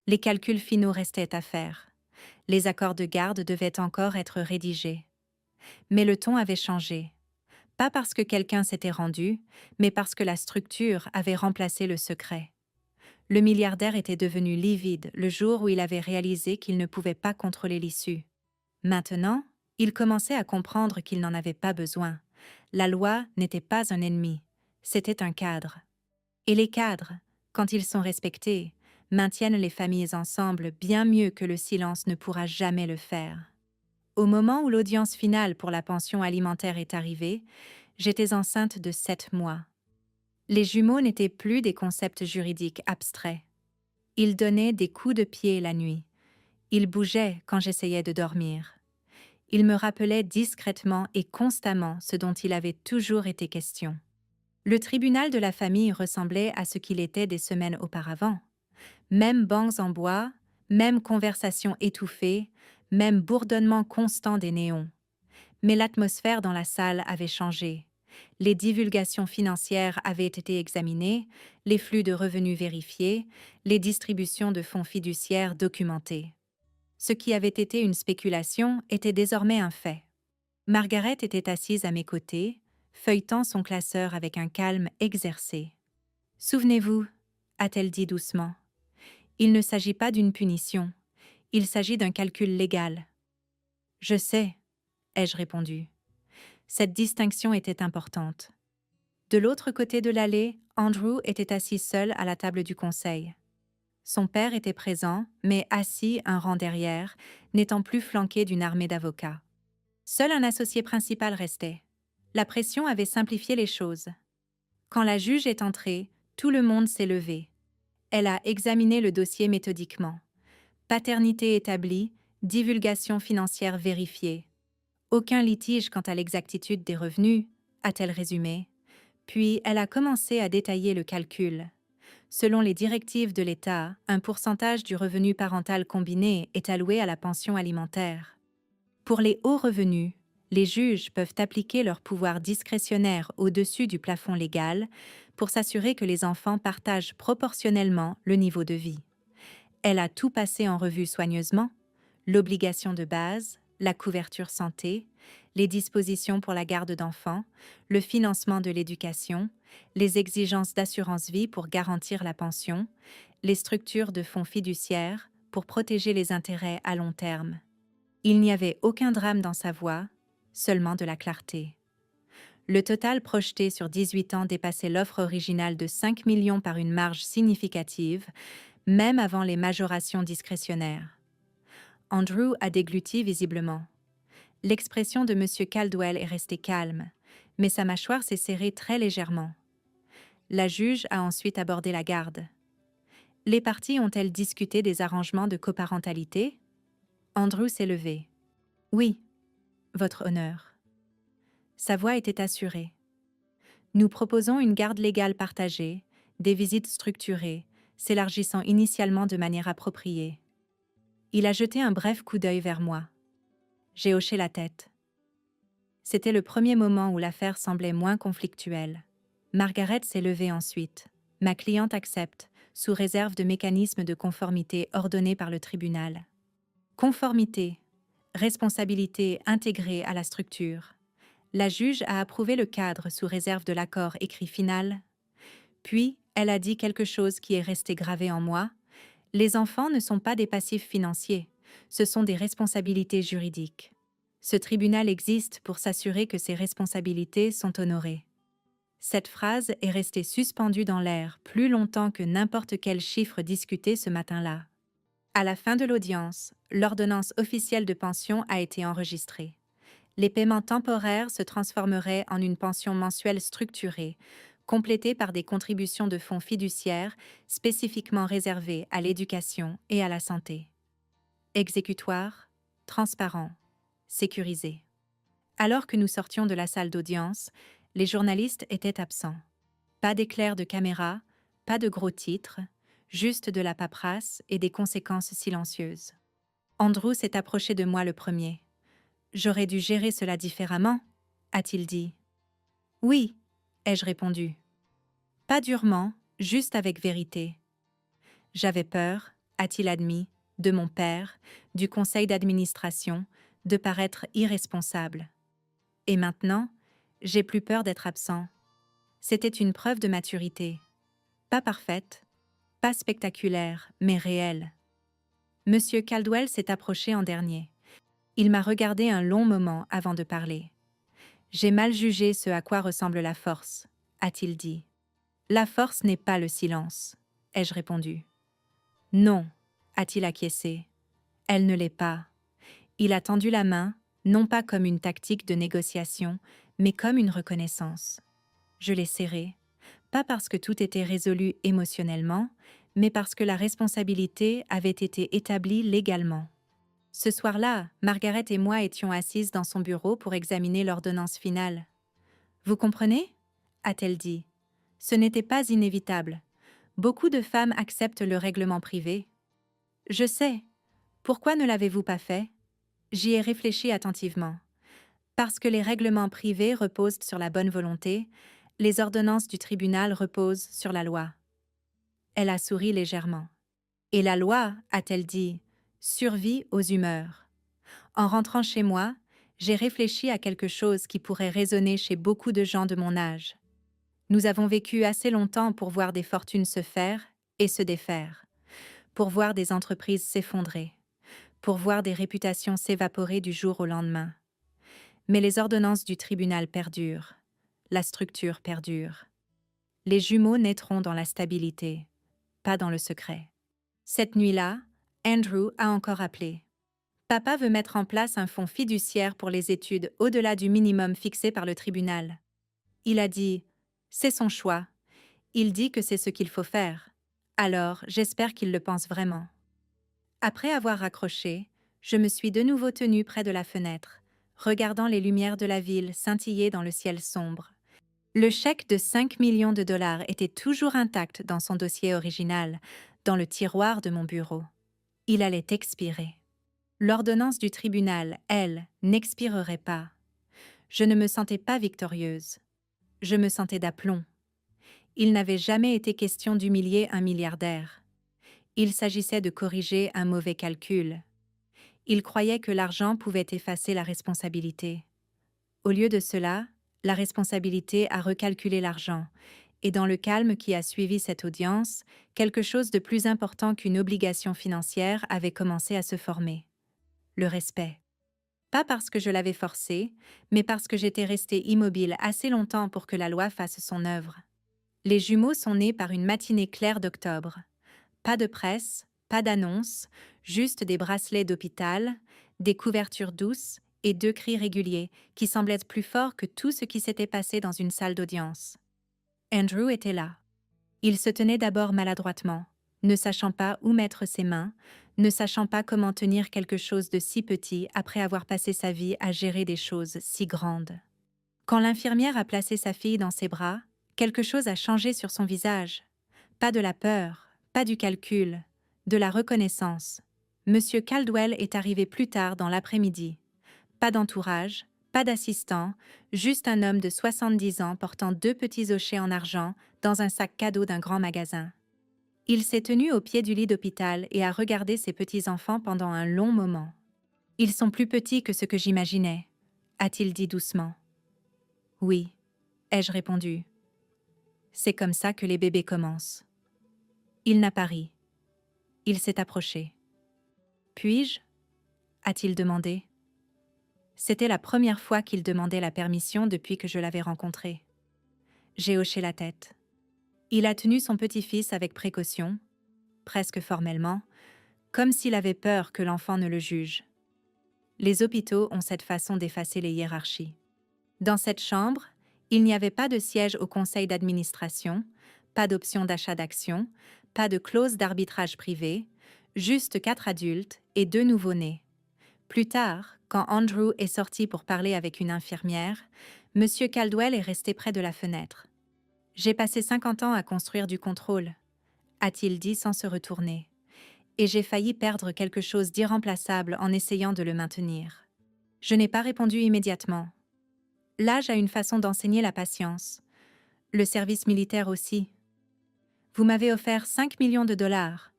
Les calculs finaux restaient à faire. Les accords de garde devaient encore être rédigés. Mais le ton avait changé. Pas parce que quelqu'un s'était rendu, mais parce que la structure avait remplacé le secret. Le milliardaire était devenu livide le jour où il avait réalisé qu'il ne pouvait pas contrôler l'issue. Maintenant, il commençait à comprendre qu'il n'en avait pas besoin. La loi n'était pas un ennemi, c'était un cadre. Et les cadres, quand ils sont respectés, maintiennent les familles ensemble bien mieux que le silence ne pourra jamais le faire. Au moment où l'audience finale pour la pension alimentaire est arrivée, j'étais enceinte de 7 mois. Les jumeaux n'étaient plus des concepts juridiques abstraits. Ils donnaient des coups de pied la nuit. Ils bougeaient quand j'essayais de dormir. Ils me rappelaient discrètement et constamment ce dont il avait toujours été question. Le tribunal de la famille ressemblait à ce qu'il était des semaines auparavant. Même bancs en bois, même conversations étouffées, même bourdonnement constant des néons. Mais l'atmosphère dans la salle avait changé. Les divulgations financières avaient été examinées, les flux de revenus vérifiés, les distributions de fonds fiduciaires documentées. Ce qui avait été une spéculation était désormais un fait. Margaret était assise à mes côtés, feuilletant son classeur avec un calme exercé. « Souvenez-vous, » a-t-elle dit doucement, « il ne s'agit pas d'une punition, il s'agit d'un calcul légal. »« Je sais, » ai-je répondu. Cette distinction était importante. De l'autre côté de l'allée, Andrew était assis seul à la table du conseil. Son père était présent, mais assis un rang derrière, n'étant plus flanqué d'une armée d'avocats. Seul un associé principal restait. La pression avait simplifié les choses. Quand la juge est entrée, tout le monde s'est levé. Elle a examiné le dossier méthodiquement. Paternité établie, divulgation financière vérifiée. Aucun litige quant à l'exactitude des revenus, a-t-elle résumé. Puis elle a commencé à détailler le calcul. Selon les directives de l'État, un pourcentage du revenu parental combiné est alloué à la pension alimentaire. Pour les hauts revenus, les juges peuvent appliquer leur pouvoir discrétionnaire au-dessus du plafond légal pour s'assurer que les enfants partagent proportionnellement le niveau de vie. Elle a tout passé en revue soigneusement, l'obligation de base, la couverture santé, les dispositions pour la garde d'enfants, le financement de l'éducation, les exigences d'assurance vie pour garantir la pension, les structures de fonds fiduciaires pour protéger les intérêts à long terme. Il n'y avait aucun drame dans sa voix, seulement de la clarté. Le total projeté sur 18 ans dépassait l'offre originale de 5 millions par une marge significative, même avant les majorations discrétionnaires. Andrew a dégluti visiblement. L'expression de M. Caldwell est restée calme, mais sa mâchoire s'est serrée très légèrement. La juge a ensuite abordé la garde. Les parties ont-elles discuté des arrangements de coparentalité? Andrew s'est levé. « Oui, votre honneur. » Sa voix était assurée. « Nous proposons une garde légale partagée, des visites structurées, s'élargissant initialement de manière appropriée. » Il a jeté un bref coup d'œil vers moi. J'ai hoché la tête. C'était le premier moment où l'affaire semblait moins conflictuelle. Margaret s'est levée ensuite. Ma cliente accepte, sous réserve de mécanismes de conformité ordonnés par le tribunal. Conformité, responsabilité intégrée à la structure. La juge a approuvé le cadre sous réserve de l'accord écrit final. Puis, elle a dit quelque chose qui est resté gravé en moi. Les enfants ne sont pas des passifs financiers, ce sont des responsabilités juridiques. Ce tribunal existe pour s'assurer que ces responsabilités sont honorées. Cette phrase est restée suspendue dans l'air plus longtemps que n'importe quel chiffre discuté ce matin-là. À la fin de l'audience, l'ordonnance officielle de pension a été enregistrée. Les paiements temporaires se transformeraient en une pension mensuelle structurée, complétée par des contributions de fonds fiduciaires spécifiquement réservées à l'éducation et à la santé. Exécutoire, transparent, sécurisé. Alors que nous sortions de la salle d'audience, les journalistes étaient absents. Pas d'éclair de caméra, pas de gros titres, juste de la paperasse et des conséquences silencieuses. Andrew s'est approché de moi le premier. « J'aurais dû gérer cela différemment », a-t-il dit. « Oui », ai-je répondu. Pas durement, juste avec vérité. J'avais peur, a-t-il admis, de mon père, du conseil d'administration, de paraître irresponsable. Et maintenant, j'ai plus peur d'être absent. C'était une preuve de maturité. Pas parfaite, pas spectaculaire, mais réelle. Monsieur Caldwell s'est approché en dernier. Il m'a regardé un long moment avant de parler. « J'ai mal jugé ce à quoi ressemble la force », a-t-il dit. « La force n'est pas le silence », ai-je répondu. « Non », a-t-il acquiescé. « Elle ne l'est pas. » Il a tendu la main, non pas comme une tactique de négociation, mais comme une reconnaissance. Je l'ai serrée, pas parce que tout était résolu émotionnellement, mais parce que la responsabilité avait été établie légalement. Ce soir-là, Margaret et moi étions assises dans son bureau pour examiner l'ordonnance finale. « Vous comprenez ?» a-t-elle dit. « Ce n'était pas inévitable. Beaucoup de femmes acceptent le règlement privé. »« Je sais. Pourquoi ne l'avez-vous pas fait ?» J'y ai réfléchi attentivement. Parce que les règlements privés reposent sur la bonne volonté, les ordonnances du tribunal reposent sur la loi. Elle a souri légèrement. « Et la loi, a-t-elle dit, survit aux humeurs. » En rentrant chez moi, j'ai réfléchi à quelque chose qui pourrait résonner chez beaucoup de gens de mon âge. Nous avons vécu assez longtemps pour voir des fortunes se faire et se défaire, pour voir des entreprises s'effondrer, pour voir des réputations s'évaporer du jour au lendemain. Mais les ordonnances du tribunal perdurent, la structure perdure. Les jumeaux naîtront dans la stabilité, pas dans le secret. Cette nuit-là, Andrew a encore appelé. Papa veut mettre en place un fonds fiduciaire pour les études au-delà du minimum fixé par le tribunal. Il a dit « C'est son choix. Il dit que c'est ce qu'il faut faire. Alors, j'espère qu'il le pense vraiment. » Après avoir raccroché, je me suis de nouveau tenue près de la fenêtre, regardant les lumières de la ville scintiller dans le ciel sombre. Le chèque de 5 millions de dollars était toujours intact dans son dossier original, dans le tiroir de mon bureau. Il allait expirer. L'ordonnance du tribunal, elle, n'expirerait pas. Je ne me sentais pas victorieuse. Je me sentais d'aplomb. Il n'avait jamais été question d'humilier un milliardaire. Il s'agissait de corriger un mauvais calcul. Il croyait que l'argent pouvait effacer la responsabilité. Au lieu de cela, la responsabilité a recalculé l'argent, et dans le calme qui a suivi cette audience, quelque chose de plus important qu'une obligation financière avait commencé à se former. Le respect. Pas parce que je l'avais forcé, mais parce que j'étais restée immobile assez longtemps pour que la loi fasse son œuvre. Les jumeaux sont nés par une matinée claire d'octobre. Pas de presse, pas d'annonce, juste des bracelets d'hôpital, des couvertures douces et 2 cris réguliers qui semblaient être plus forts que tout ce qui s'était passé dans une salle d'audience. Andrew était là. Il se tenait d'abord maladroitement, ne sachant pas où mettre ses mains, ne sachant pas comment tenir quelque chose de si petit après avoir passé sa vie à gérer des choses si grandes. Quand l'infirmière a placé sa fille dans ses bras, quelque chose a changé sur son visage. Pas de la peur, pas du calcul, de la reconnaissance. Monsieur Caldwell est arrivé plus tard dans l'après-midi. Pas d'entourage, pas d'assistant, juste un homme de 70 ans portant 2 petits hochets en argent dans un sac cadeau d'un grand magasin. Il s'est tenu au pied du lit d'hôpital et a regardé ses petits-enfants pendant un long moment. « Ils sont plus petits que ce que j'imaginais », a-t-il dit doucement. Oui, ai-je répondu. C'est comme ça que les bébés commencent. Il n'a pas ri. Il s'est approché. Puis-je ? A-t-il demandé. C'était la première fois qu'il demandait la permission depuis que je l'avais rencontré. J'ai hoché la tête. Il a tenu son petit-fils avec précaution, presque formellement, comme s'il avait peur que l'enfant ne le juge. Les hôpitaux ont cette façon d'effacer les hiérarchies. Dans cette chambre, il n'y avait pas de siège au conseil d'administration, pas d'option d'achat d'actions, pas de clause d'arbitrage privé, juste 4 adultes et 2 nouveau-nés. Plus tard, quand Andrew est sorti pour parler avec une infirmière, M. Caldwell est resté près de la fenêtre. « J'ai passé 50 ans à construire du contrôle », a-t-il dit sans se retourner. « Et j'ai failli perdre quelque chose d'irremplaçable en essayant de le maintenir. » Je n'ai pas répondu immédiatement. L'âge a une façon d'enseigner la patience. Le service militaire aussi. « Vous m'avez offert 5 millions de dollars,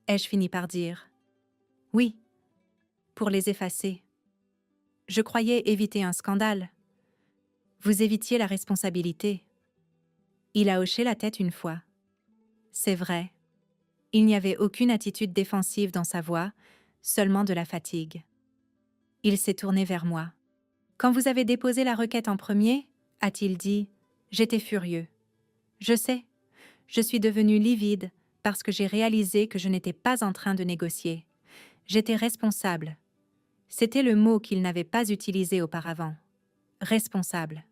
ai-je fini par dire. « Oui. Pour les effacer. Je croyais éviter un scandale. Vous évitiez la responsabilité. » Il a hoché la tête une fois. C'est vrai. Il n'y avait aucune attitude défensive dans sa voix, seulement de la fatigue. Il s'est tourné vers moi. « Quand vous avez déposé la requête en premier, a-t-il dit, j'étais furieux. Je sais, je suis devenu livide parce que j'ai réalisé que je n'étais pas en train de négocier. J'étais responsable. C'était le mot qu'il n'avait pas utilisé auparavant. Responsable.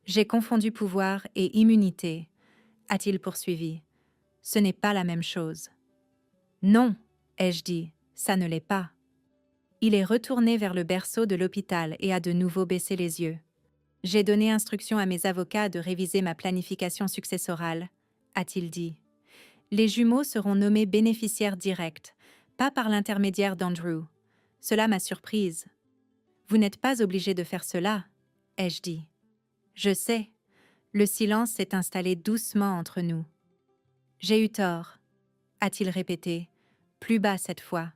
J'ai confondu pouvoir et immunité, a-t-il poursuivi. Ce n'est pas la même chose. Non, ai-je dit, ça ne l'est pas. Il est retourné vers le berceau de l'hôpital et a de nouveau baissé les yeux. J'ai donné instruction à mes avocats de réviser ma planification successorale, a-t-il dit. Les jumeaux seront nommés bénéficiaires directs, pas par l'intermédiaire d'Andrew. Cela m'a surprise. Vous n'êtes pas obligé de faire cela, ai-je dit. Je sais. Le silence s'est installé doucement entre nous. J'ai eu tort, a-t-il répété, plus bas cette fois.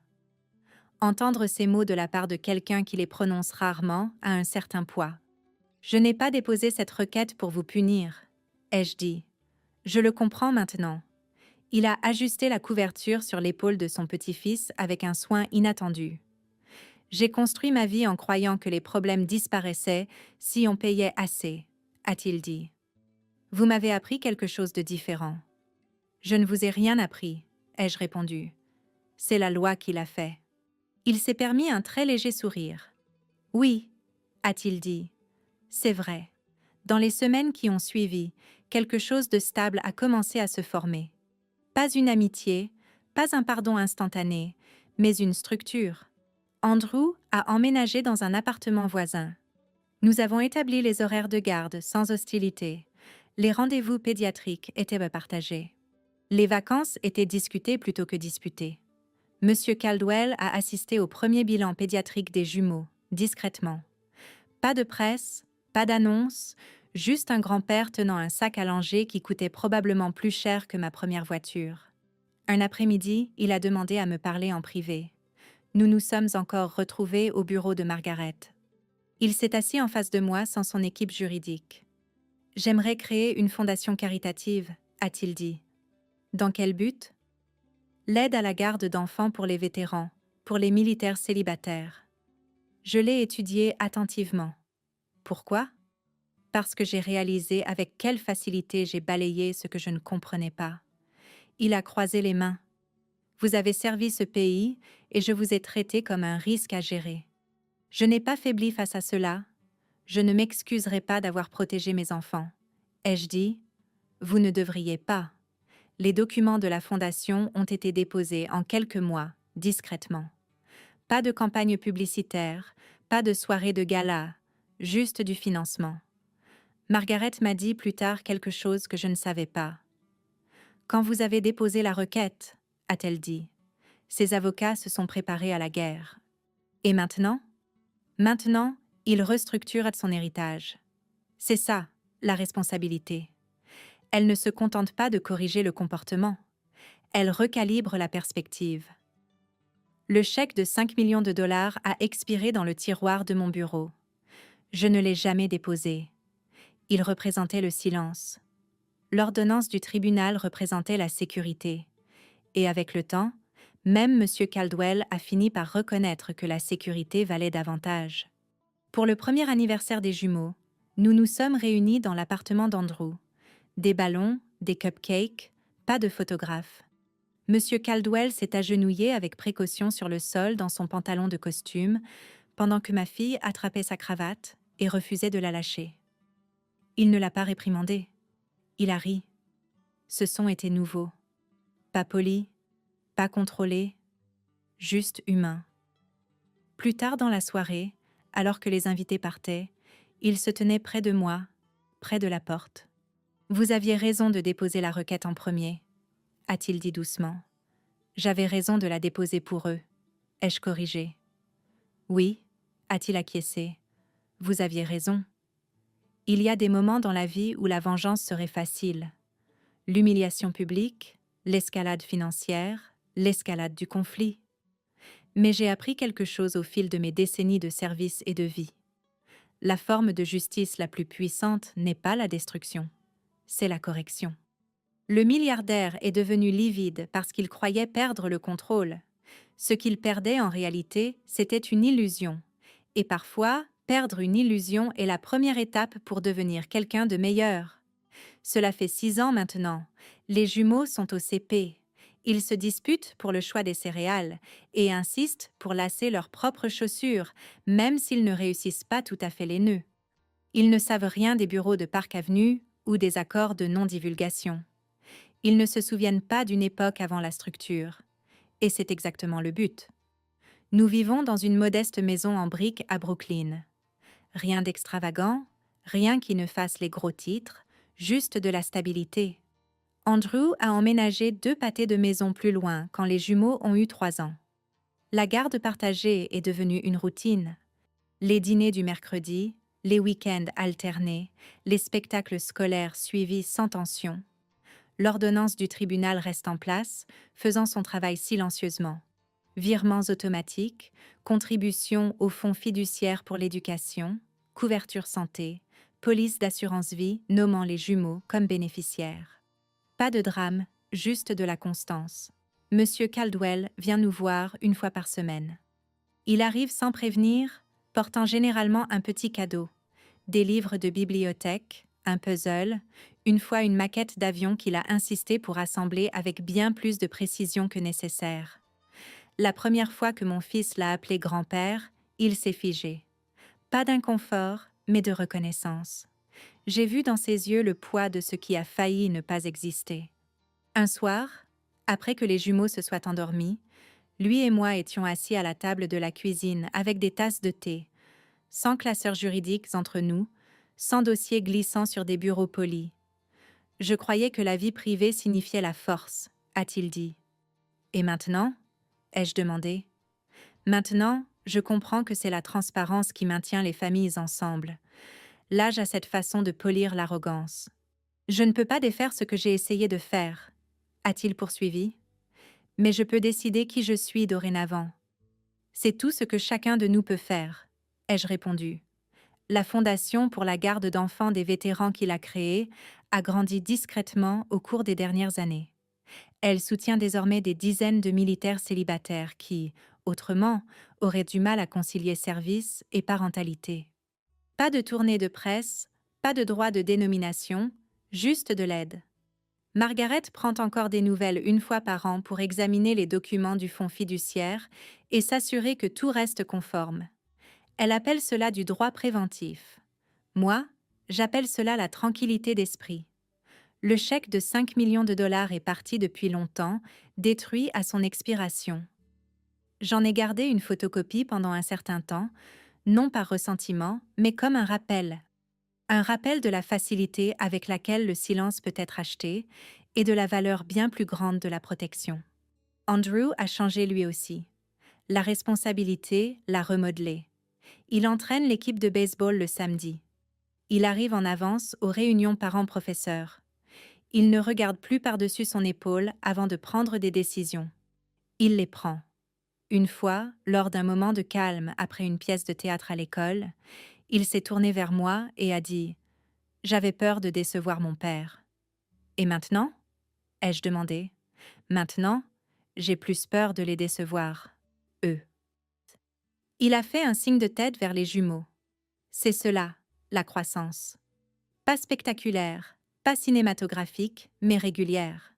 Entendre ces mots de la part de quelqu'un qui les prononce rarement a un certain poids. Je n'ai pas déposé cette requête pour vous punir, ai-je dit. Je le comprends maintenant. Il a ajusté la couverture sur l'épaule de son petit-fils avec un soin inattendu. J'ai construit ma vie en croyant que les problèmes disparaissaient si on payait assez, a-t-il dit. Vous m'avez appris quelque chose de différent. Je ne vous ai rien appris, ai-je répondu. C'est la loi qui l'a fait. Il s'est permis un très léger sourire. Oui, a-t-il dit. C'est vrai. Dans les semaines qui ont suivi, quelque chose de stable a commencé à se former. Pas une amitié, pas un pardon instantané, mais une structure. Andrew a emménagé dans un appartement voisin. Nous avons établi les horaires de garde sans hostilité. Les rendez-vous pédiatriques étaient partagés. Les vacances étaient discutées plutôt que disputées. Monsieur Caldwell a assisté au premier bilan pédiatrique des jumeaux, discrètement. Pas de presse, pas d'annonce, juste un grand-père tenant un sac à langer qui coûtait probablement plus cher que ma première voiture. Un après-midi, il a demandé à me parler en privé. Nous nous sommes encore retrouvés au bureau de Margaret. Il s'est assis en face de moi sans son équipe juridique. « J'aimerais créer une fondation caritative », a-t-il dit. « Dans quel but ? L'aide à la garde d'enfants pour les vétérans, pour les militaires célibataires. » Je l'ai étudié attentivement. Pourquoi ? Parce que j'ai réalisé avec quelle facilité j'ai balayé ce que je ne comprenais pas. Il a croisé les mains. Vous avez servi ce pays et je vous ai traité comme un risque à gérer. Je n'ai pas faibli face à cela. Je ne m'excuserai pas d'avoir protégé mes enfants. Ai-je dit ? Vous ne devriez pas. Les documents de la Fondation ont été déposés en quelques mois, discrètement. Pas de campagne publicitaire, pas de soirée de gala, juste du financement. Margaret m'a dit plus tard quelque chose que je ne savais pas. « Quand vous avez déposé la requête, a-t-elle dit, ses avocats se sont préparés à la guerre. Et maintenant ? Maintenant, il restructure son héritage. C'est ça, la responsabilité. Elle ne se contente pas de corriger le comportement. Elle recalibre la perspective. Le chèque de 5 millions de dollars a expiré dans le tiroir de mon bureau. Je ne l'ai jamais déposé. Il représentait le silence. L'ordonnance du tribunal représentait la sécurité. Et avec le temps, même M. Caldwell a fini par reconnaître que la sécurité valait davantage. Pour le premier anniversaire des jumeaux, nous nous sommes réunis dans l'appartement d'Andrew. Des ballons, des cupcakes, pas de photographe. M. Caldwell s'est agenouillé avec précaution sur le sol dans son pantalon de costume, pendant que ma fille attrapait sa cravate et refusait de la lâcher. Il ne l'a pas réprimandé. Il a ri. Ce son était nouveau. Pas poli, pas contrôlé, juste humain. Plus tard dans la soirée, alors que les invités partaient, il se tenait près de moi, près de la porte. « Vous aviez raison de déposer la requête en premier », a-t-il dit doucement. « J'avais raison de la déposer pour eux. Ai-je corrigé ? » « Oui, » a-t-il acquiescé. « Vous aviez raison. » Il y a des moments dans la vie où la vengeance serait facile. L'humiliation publique, l'escalade financière, l'escalade du conflit. Mais j'ai appris quelque chose au fil de mes décennies de service et de vie. La forme de justice la plus puissante n'est pas la destruction, c'est la correction. Le milliardaire est devenu livide parce qu'il croyait perdre le contrôle. Ce qu'il perdait en réalité, c'était une illusion. Et parfois, perdre une illusion est la première étape pour devenir quelqu'un de meilleur. Cela fait 6 ans maintenant. Les jumeaux sont au CP. Ils se disputent pour le choix des céréales et insistent pour lasser leurs propres chaussures, même s'ils ne réussissent pas tout à fait les nœuds. Ils ne savent rien des bureaux de Park Avenue ou des accords de non-divulgation. Ils ne se souviennent pas d'une époque avant la structure. Et c'est exactement le but. Nous vivons dans une modeste maison en briques à Brooklyn. Rien d'extravagant, rien qui ne fasse les gros titres, juste de la stabilité. Andrew a emménagé 2 pâtés de maison plus loin quand les jumeaux ont eu 3 ans. La garde partagée est devenue une routine. Les dîners du mercredi, les week-ends alternés, les spectacles scolaires suivis sans tension. L'ordonnance du tribunal reste en place, faisant son travail silencieusement. Virements automatiques, contributions au fonds fiduciaire pour l'éducation, couverture santé, police d'assurance vie nommant les jumeaux comme bénéficiaires. Pas de drame, juste de la constance. Monsieur Caldwell vient nous voir 1 fois par semaine. Il arrive sans prévenir, portant généralement un petit cadeau, des livres de bibliothèque, un puzzle, une fois une maquette d'avion qu'il a insisté pour assembler avec bien plus de précision que nécessaire. La première fois que mon fils l'a appelé grand-père, il s'est figé. Pas d'inconfort, mais de reconnaissance. J'ai vu dans ses yeux le poids de ce qui a failli ne pas exister. Un soir, après que les jumeaux se soient endormis, lui et moi étions assis à la table de la cuisine avec des tasses de thé, sans classeurs juridiques entre nous, sans dossiers glissant sur des bureaux polis. « Je croyais que la vie privée signifiait la force », a-t-il dit. « Et maintenant ?» ai-je demandé. « Maintenant, je comprends que c'est la transparence qui maintient les familles ensemble. L'âge a cette façon de polir l'arrogance. Je ne peux pas défaire ce que j'ai essayé de faire, » a-t-il poursuivi. « Mais je peux décider qui je suis dorénavant. C'est tout ce que chacun de nous peut faire, » ai-je répondu. La Fondation pour la garde d'enfants des vétérans qu'il a créée a grandi discrètement au cours des dernières années. Elle soutient désormais des dizaines de militaires célibataires qui, autrement, auraient du mal à concilier service et parentalité. Pas de tournée de presse, pas de droit de dénomination, juste de l'aide. Margaret prend encore des nouvelles 1 fois par an pour examiner les documents du fonds fiduciaire et s'assurer que tout reste conforme. Elle appelle cela du droit préventif. Moi, j'appelle cela la tranquillité d'esprit. Le chèque de 5 millions de dollars est parti depuis longtemps, détruit à son expiration. J'en ai gardé une photocopie pendant un certain temps, non par ressentiment, mais comme un rappel. Un rappel de la facilité avec laquelle le silence peut être acheté et de la valeur bien plus grande de la protection. Andrew a changé lui aussi. La responsabilité l'a remodelé. Il entraîne l'équipe de baseball le samedi. Il arrive en avance aux réunions parents-professeurs. Il ne regarde plus par-dessus son épaule avant de prendre des décisions. Il les prend. Une fois, lors d'un moment de calme après une pièce de théâtre à l'école, il s'est tourné vers moi et a dit « J'avais peur de décevoir mon père. Et maintenant? Ai-je demandé. Maintenant, j'ai plus peur de les décevoir, eux. Il a fait un signe de tête vers les jumeaux. C'est cela, la croissance. Pas spectaculaire, pas cinématographique, mais régulière.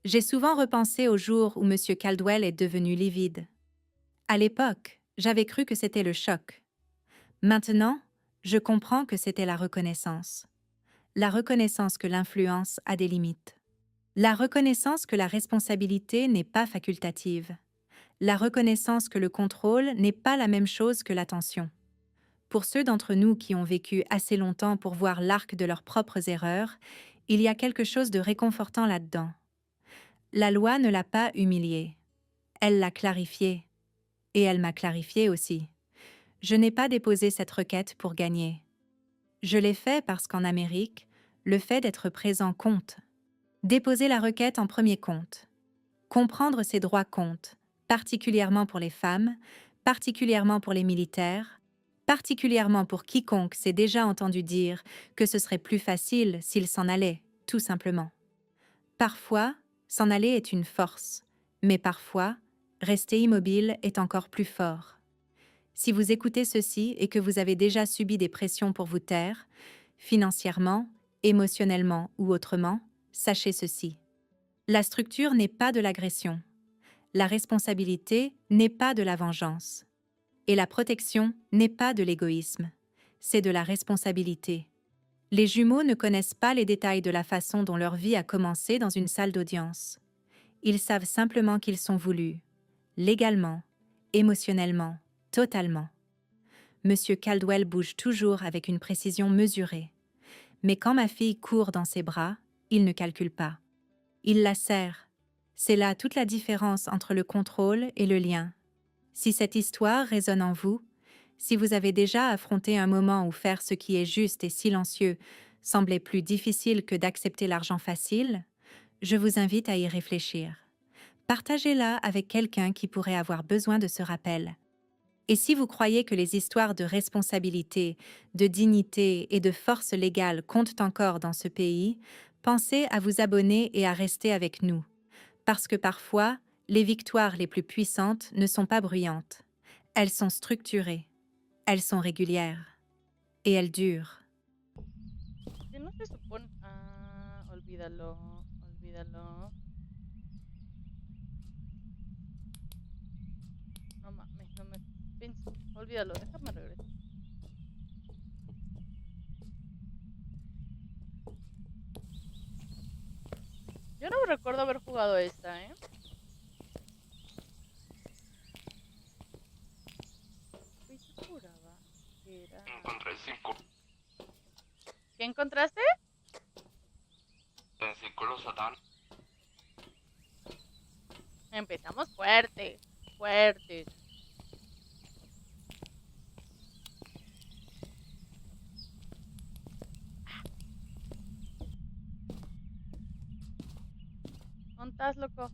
J'ai souvent repensé au jour où M. Caldwell est devenu livide. À l'époque, j'avais cru que c'était le choc. Maintenant, je comprends que c'était la reconnaissance. La reconnaissance que l'influence a des limites. La reconnaissance que la responsabilité n'est pas facultative. La reconnaissance que le contrôle n'est pas la même chose que l'attention. Pour ceux d'entre nous qui ont vécu assez longtemps pour voir l'arc de leurs propres erreurs, il y a quelque chose de réconfortant là-dedans. La loi ne l'a pas humilié. Elle l'a clarifié. Et elle m'a clarifié aussi. Je n'ai pas déposé cette requête pour gagner. Je l'ai fait parce qu'en Amérique, le fait d'être présent compte. Déposer la requête en premier compte. Comprendre ses droits compte, particulièrement pour les femmes, particulièrement pour les militaires, particulièrement pour quiconque s'est déjà entendu dire que ce serait plus facile s'il s'en allait, tout simplement. Parfois, s'en aller est une force, mais parfois, rester immobile est encore plus fort. Si vous écoutez ceci et que vous avez déjà subi des pressions pour vous taire, financièrement, émotionnellement ou autrement, sachez ceci. La structure n'est pas de l'agression. La responsabilité n'est pas de la vengeance. Et la protection n'est pas de l'égoïsme. C'est de la responsabilité. Les jumeaux ne connaissent pas les détails de la façon dont leur vie a commencé dans une salle d'audience. Ils savent simplement qu'ils sont voulus, légalement, émotionnellement, totalement. Monsieur Caldwell bouge toujours avec une précision mesurée. Mais quand ma fille court dans ses bras, il ne calcule pas. Il la serre. C'est là toute la différence entre le contrôle et le lien. Si cette histoire résonne en vous, si vous avez déjà affronté un moment où faire ce qui est juste et silencieux semblait plus difficile que d'accepter l'argent facile, je vous invite à y réfléchir. Partagez-la avec quelqu'un qui pourrait avoir besoin de ce rappel. Et si vous croyez que les histoires de responsabilité, de dignité et de force légale comptent encore dans ce pays, pensez à vous abonner et à rester avec nous. Parce que parfois, les victoires les plus puissantes ne sont pas bruyantes. Elles sont structurées. Elles sont régulières. Et elles durent. Que no se supone. Ah, olvídalo, olvídalo. No mames, no me. Olvídalo, déjame regresar. Yo no recuerdo haber jugado esta, ¿eh? Uy, yo juraba que era. Encontré 5 ¿Qué encontraste? versículos satánicos. Empezamos fuertes, fuertes. ¿Dónde estás, loco?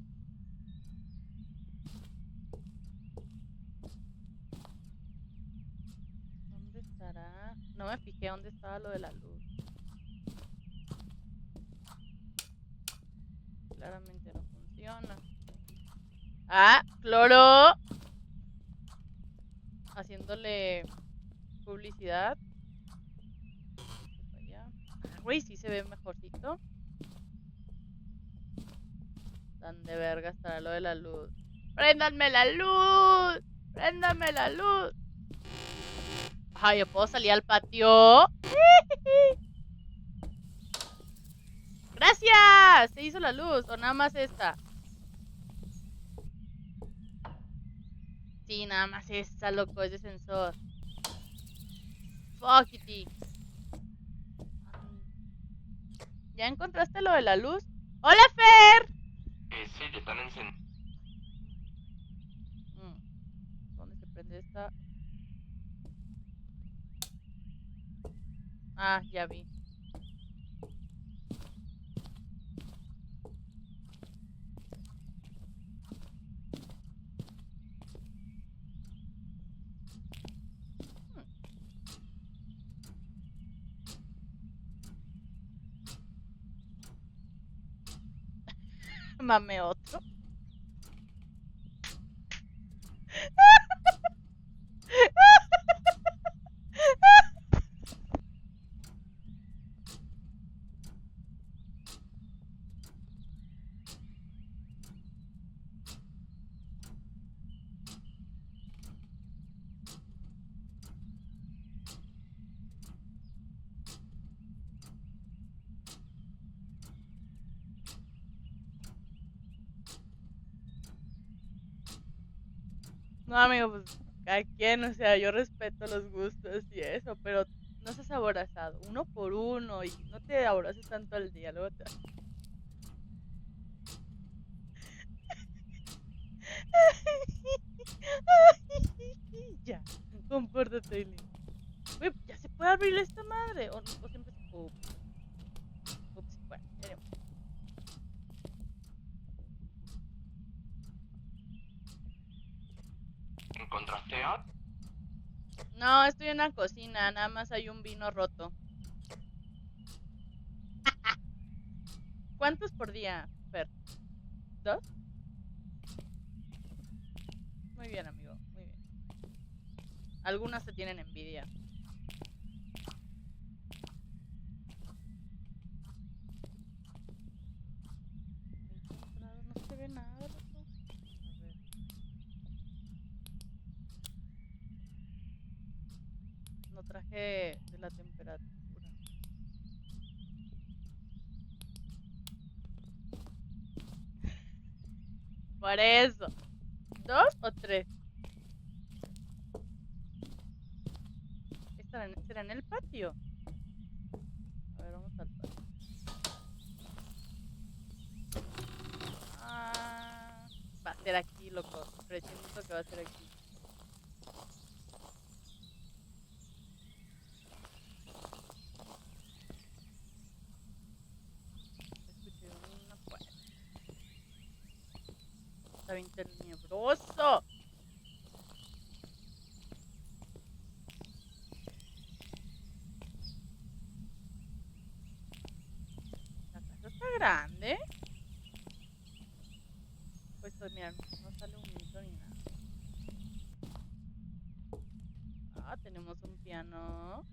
¿Dónde estará? No me fijé dónde estaba lo de la luz. Claramente no funciona. ¡Ah! ¡Cloro! Haciéndole publicidad. Güey, sí se ve mejorcito. ¿Dónde verga estará lo de la luz? ¡Préndanme la luz! ¡Préndanme la luz! Ajá, yo puedo salir al patio. ¡Gracias! Se hizo la luz. O nada más esta. Sí, nada más esta, loco. Es de sensor. Fuck it. ¿Ya encontraste lo de la luz? ¡Hola, Fer! Sí, ya están encendidos. ¿Dónde se prende esta? Ah, ya vi. Mame otro. No, amigo, pues cada quien, o sea, yo respeto los gustos y eso, pero no seas aborazado, uno por uno y no te aboraces tanto al día, luego te... Ya, compórtate, Eileen. Güey, ya se puede abrir esta madre. O siempre se... Ups, bueno, veremos. ¿Encontraste algo? No, estoy en la cocina, nada más hay un vino roto. ¿Cuántos por día, Fer? ¿2? Muy bien, amigo, muy bien. Algunas te tienen envidia. No se ve nada, loco. A ver. No traje de la temperatura. Por eso. ¿2 o 3? ¿Será en el patio? A ver, vamos al patio. Ah, va a ser aquí, loco. Presiento que va a ser aquí. Escuché una puerta. Está bien tenebroso. La casa está grande. Pues mira, no sale un mito ni nada. Ah, tenemos un piano.